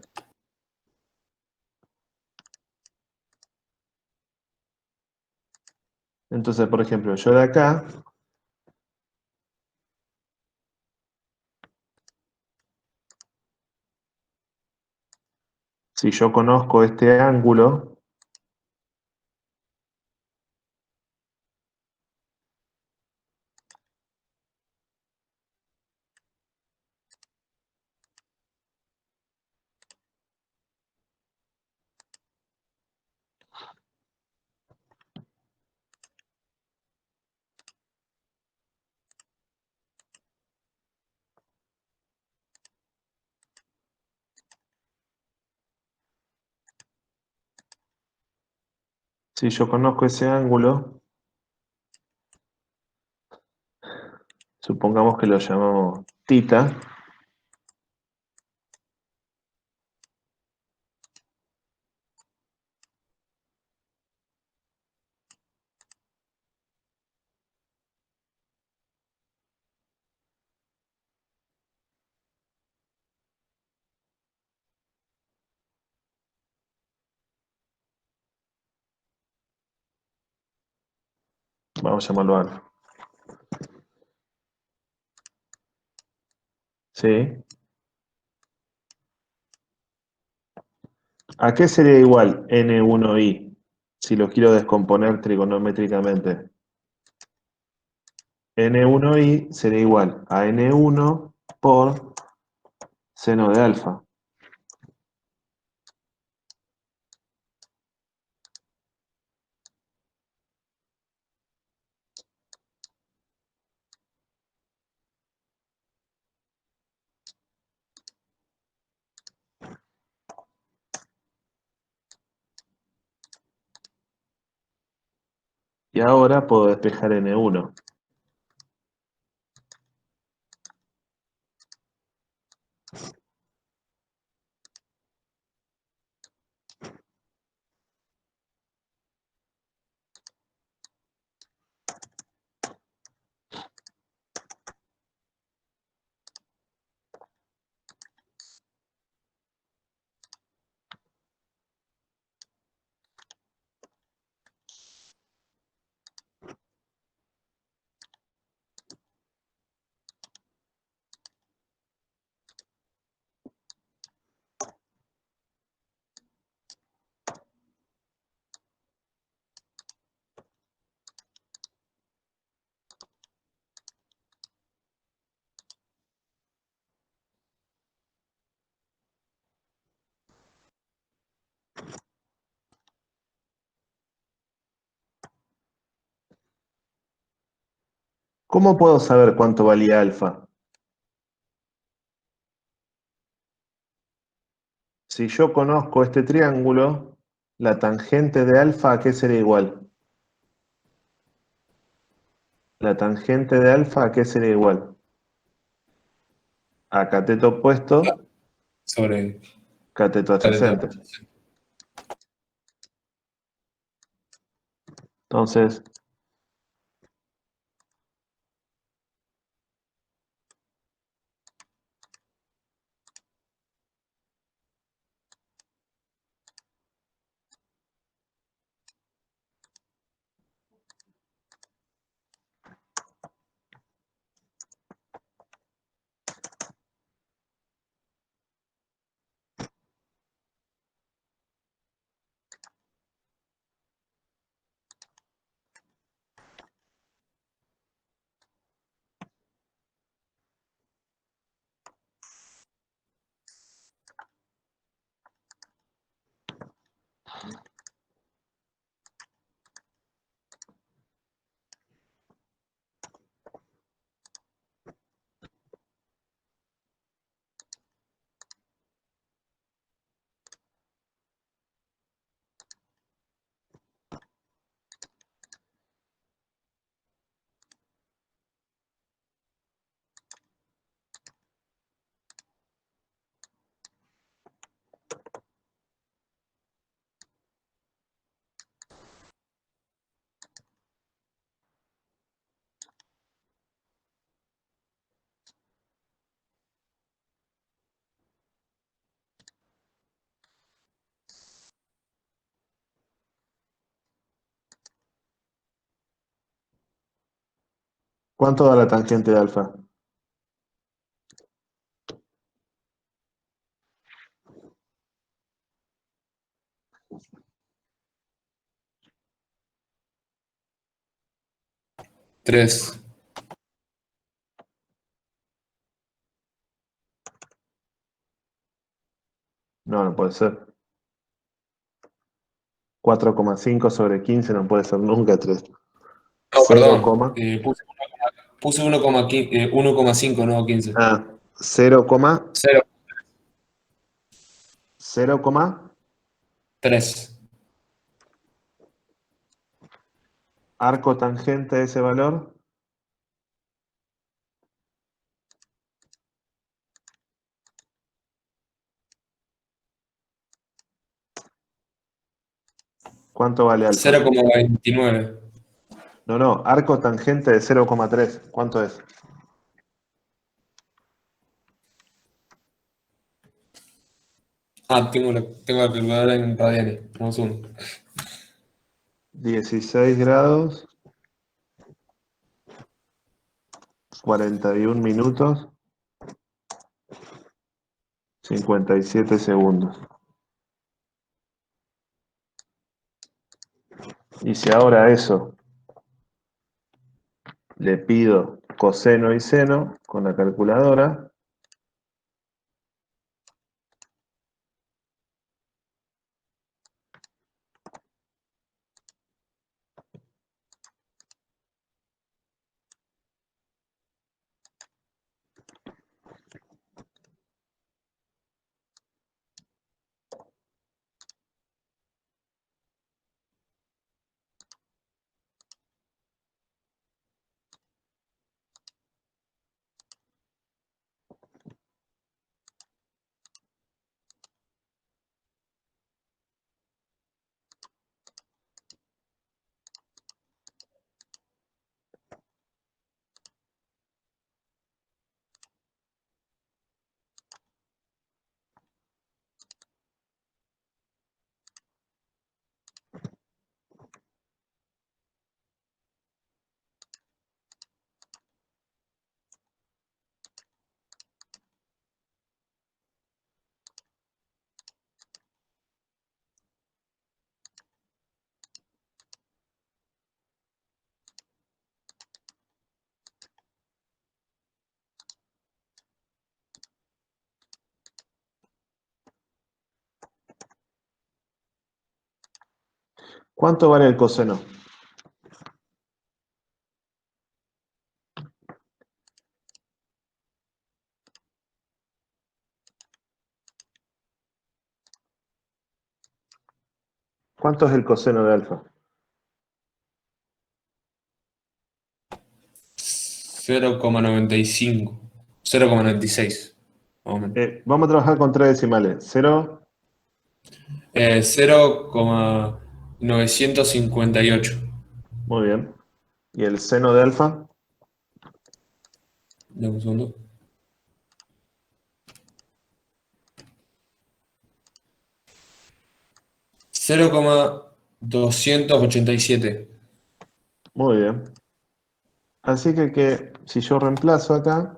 Entonces, por ejemplo, yo de acá, si yo conozco este ángulo, si yo conozco ese ángulo, supongamos que lo llamamos tita, vamos a llamarlo alfa. ¿Sí? ¿A qué sería igual N1I si lo quiero descomponer trigonométricamente? N1I sería igual a N1 por seno de alfa. Y ahora puedo despejar N1. ¿Cómo puedo saber cuánto valía alfa? Si yo conozco este triángulo, la tangente de alfa, ¿a qué sería igual? La tangente de alfa, ¿a qué sería igual? A cateto opuesto, Sobre cateto adyacente. Entonces, ¿Cuánto da la tangente de alfa? Tres. No, no puede ser. 4,5 sobre 15 no puede ser nunca 3. No, 0, perdón. Puse 1,5, no 15. 0, 0, 0, 3. arco tangente de ese valor. ¿Cuánto vale alfa? 0,29. No, arco tangente de 0,3. ¿Cuánto es? Tengo la calculadora en radianes. Vamos uno. 16 grados, 41 minutos, 57 segundos. Y si ahora a eso le pido coseno y seno con la calculadora, ¿cuánto vale el coseno? ¿Cuánto es el coseno de alfa? 0,95. 0,96. Más o menos. Vamos a trabajar con tres decimales. 0, 0,958. muy bien. ¿Y el seno de alfa? Dame un segundo. 0,287. Muy bien. Así que si yo reemplazo acá,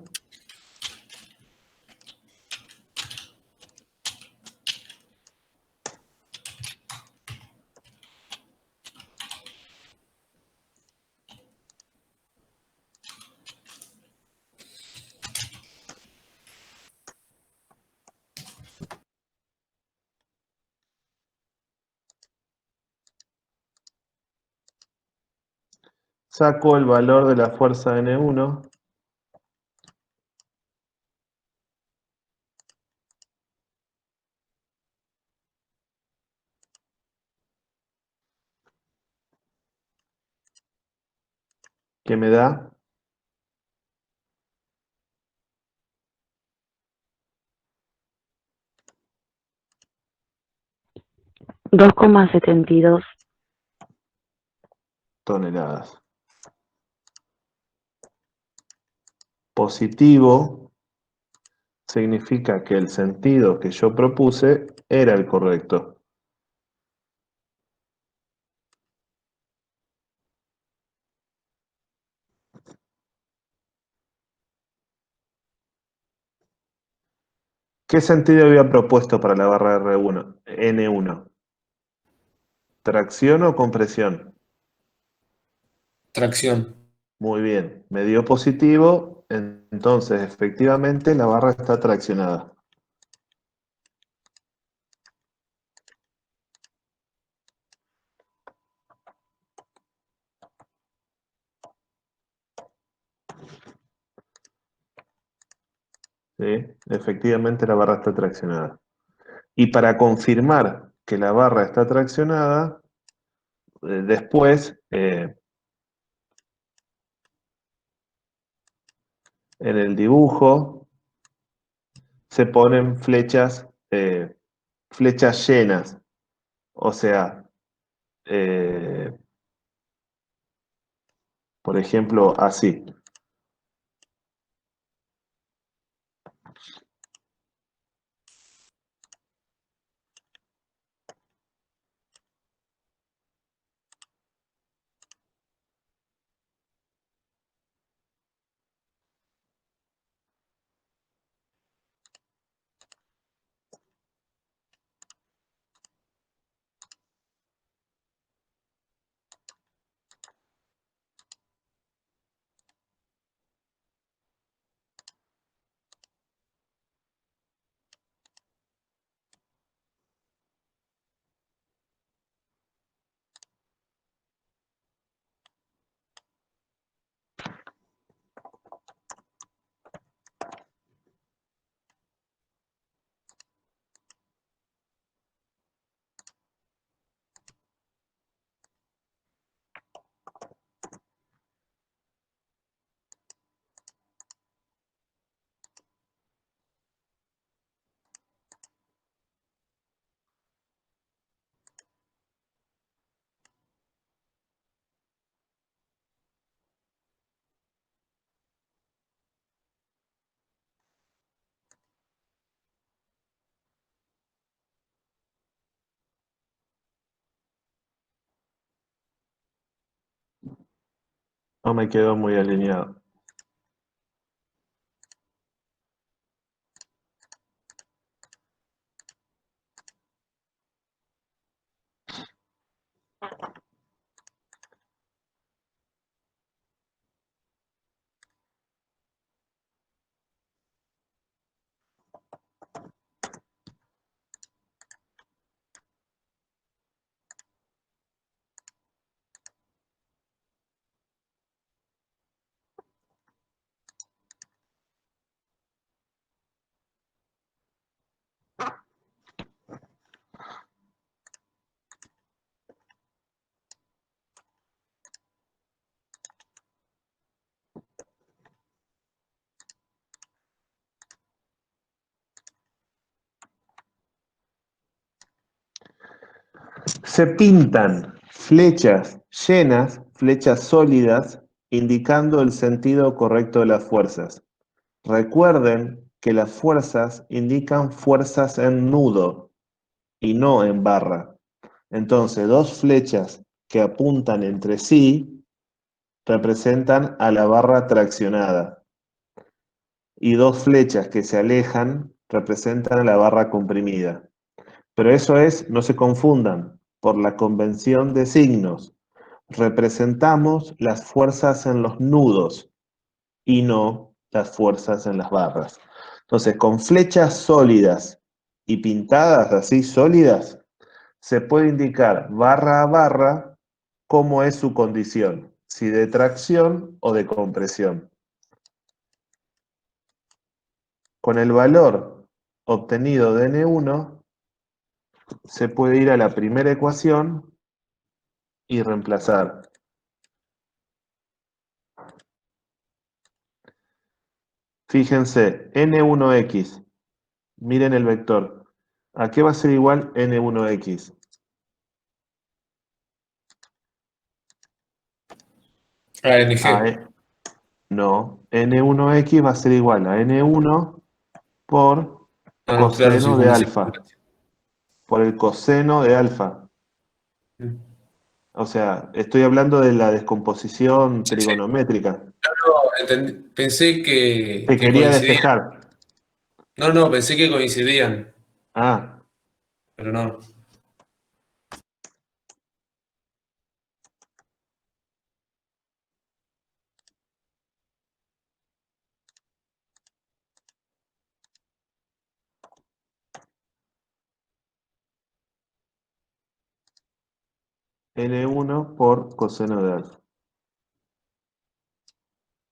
saco el valor de la fuerza N1, que me da 2,72. toneladas. Positivo significa que el sentido que yo propuse era el correcto. ¿Qué sentido había propuesto para la barra R1, N1? ¿Tracción o compresión? Tracción. Muy bien, me dio positivo, entonces efectivamente la barra está traccionada. ¿Sí? Efectivamente la barra está traccionada. Y para confirmar que la barra está traccionada, después, en el dibujo, se ponen flechas llenas. O sea, eh, por ejemplo, así. No me quedó muy alineado. Se pintan flechas llenas, flechas sólidas, indicando el sentido correcto de las fuerzas. Recuerden que las fuerzas indican fuerzas en nudo y no en barra. Entonces, dos flechas que apuntan entre sí representan a la barra traccionada y dos flechas que se alejan representan a la barra comprimida. Pero eso no se confundan, por la convención de signos. Representamos las fuerzas en los nudos y no las fuerzas en las barras. Entonces, con flechas sólidas y pintadas así sólidas, se puede indicar barra a barra cómo es su condición, si de tracción o de compresión. Con el valor obtenido de N1, se puede ir a la primera ecuación y reemplazar. Fíjense, N1X, miren el vector. ¿A qué va a ser igual N1X? ANG. No, N1X va a ser igual a N1 por Ah, claro, sí, coseno de como alfa, por el coseno de alfa. Mm. O sea, estoy hablando de la descomposición Sí, sí. trigonométrica. Pensé Te que quería coincidía. despejar. No, pensé que coincidían, Ah, pero no. N1 por coseno de alfa.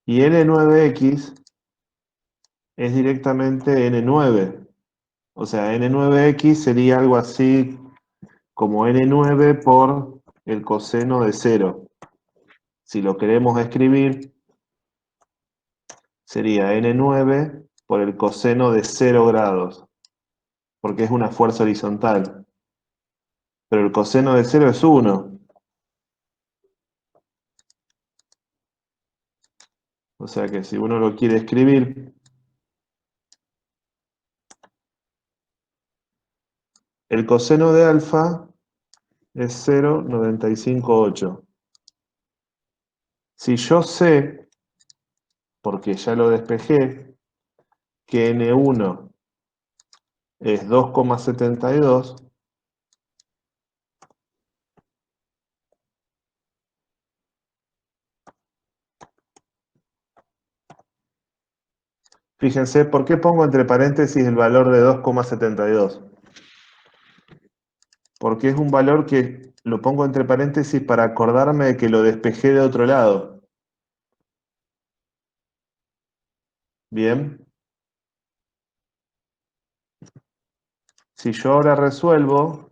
Y N9X es directamente N9. O sea, N9X sería algo así como N9 por el coseno de 0. Si lo queremos escribir, sería N9 por el coseno de 0 grados, porque es una fuerza horizontal. Pero el coseno de 0 es 1. O sea que si uno lo quiere escribir, el coseno de alfa es 0,958. Si yo sé, porque ya lo despejé, que N1 es 2,72, fíjense, ¿por qué pongo entre paréntesis el valor de 2,72? Porque es un valor que lo pongo entre paréntesis para acordarme de que lo despejé de otro lado. Bien. Si yo ahora resuelvo,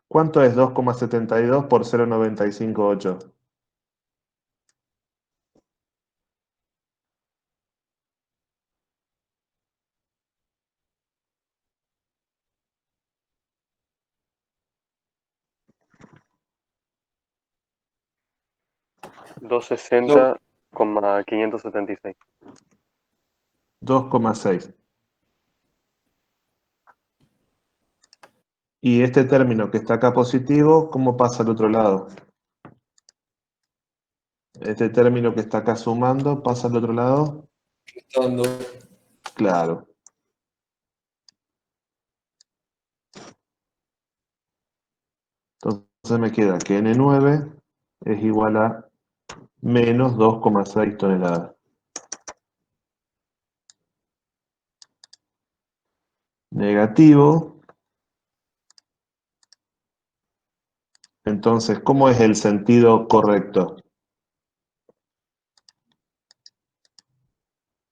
¿cuánto es 2,72 por 0,958? No. 260,576. 2,6. Y este término que está acá positivo, ¿cómo pasa al otro lado? Este término que está acá sumando, ¿pasa al otro lado? Restando. Claro. Entonces me queda que N9 es igual a menos 2,6 toneladas. Negativo. Entonces, ¿cómo es el sentido correcto?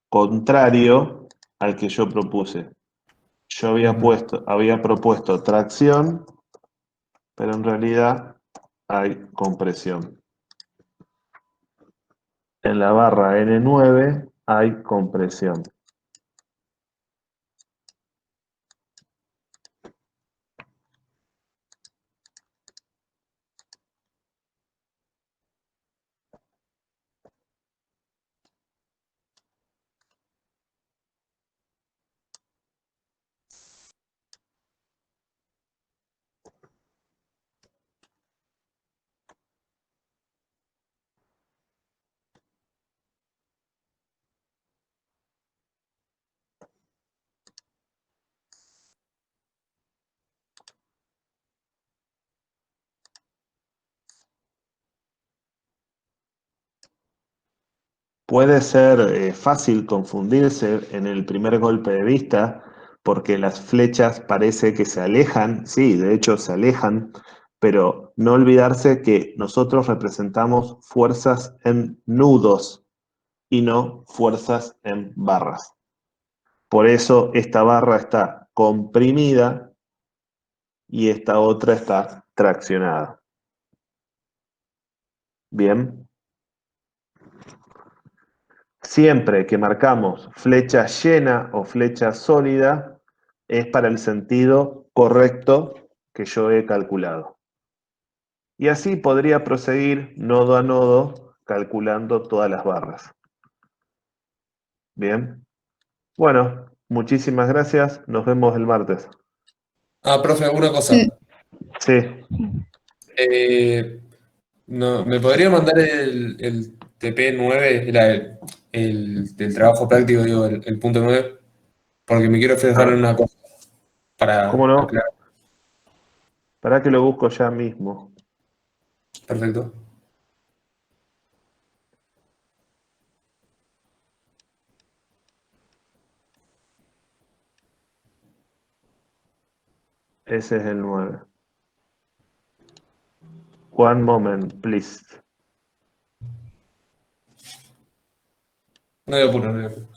Contrario al que yo propuse. Yo había propuesto tracción, pero en realidad hay compresión. En la barra N9 hay compresión. Puede ser fácil confundirse en el primer golpe de vista porque las flechas parece que se alejan, sí, de hecho se alejan, pero no olvidarse que nosotros representamos fuerzas en nudos y no fuerzas en barras. Por eso esta barra está comprimida y esta otra está traccionada. Bien. Siempre que marcamos flecha llena o flecha sólida, es para el sentido correcto que yo he calculado. Y así podría proseguir nodo a nodo calculando todas las barras. Bien. Bueno, muchísimas gracias. Nos vemos el martes. Profe, una cosa. Sí. No, ¿me podría mandar el TP9 era del trabajo práctico, digo, el punto 9, porque me quiero fijar en una cosa para ¿Cómo no? aclarar. Para que lo busco ya mismo. Perfecto. Ese es el 9. One moment, please. No hay apuro, no hay apuro.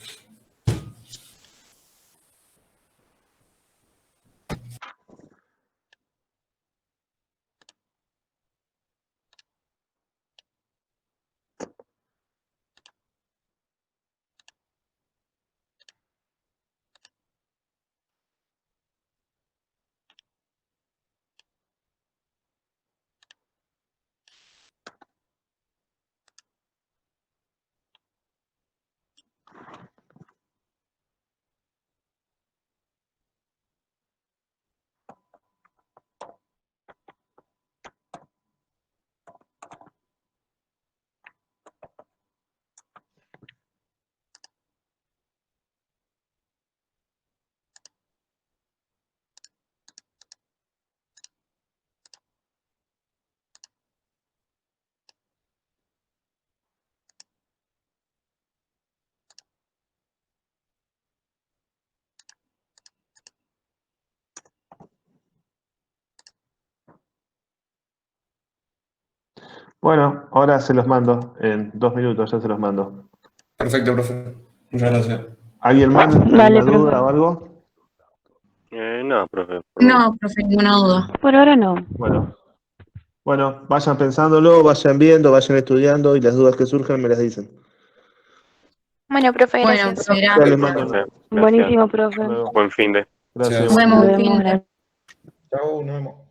Bueno, ahora se los mando. En 2 minutos ya se los mando. Perfecto, profe. Muchas gracias. ¿Alguien más? Dale, ¿Alguna duda profe. o algo? No, profe. por mí. No, profe, ninguna duda. Por ahora no. Bueno, vayan pensándolo, vayan viendo, vayan estudiando y las dudas que surjan me las dicen. Bueno, profe, Bueno, gracias. profe, Ya les gracias. mando. Profe, gracias. Buenísimo, Hasta profe. luego. Buen fin de. Gracias. Nos Nos vemos, Nos buen vemos, fin de- gracias. Chao, nos vemos.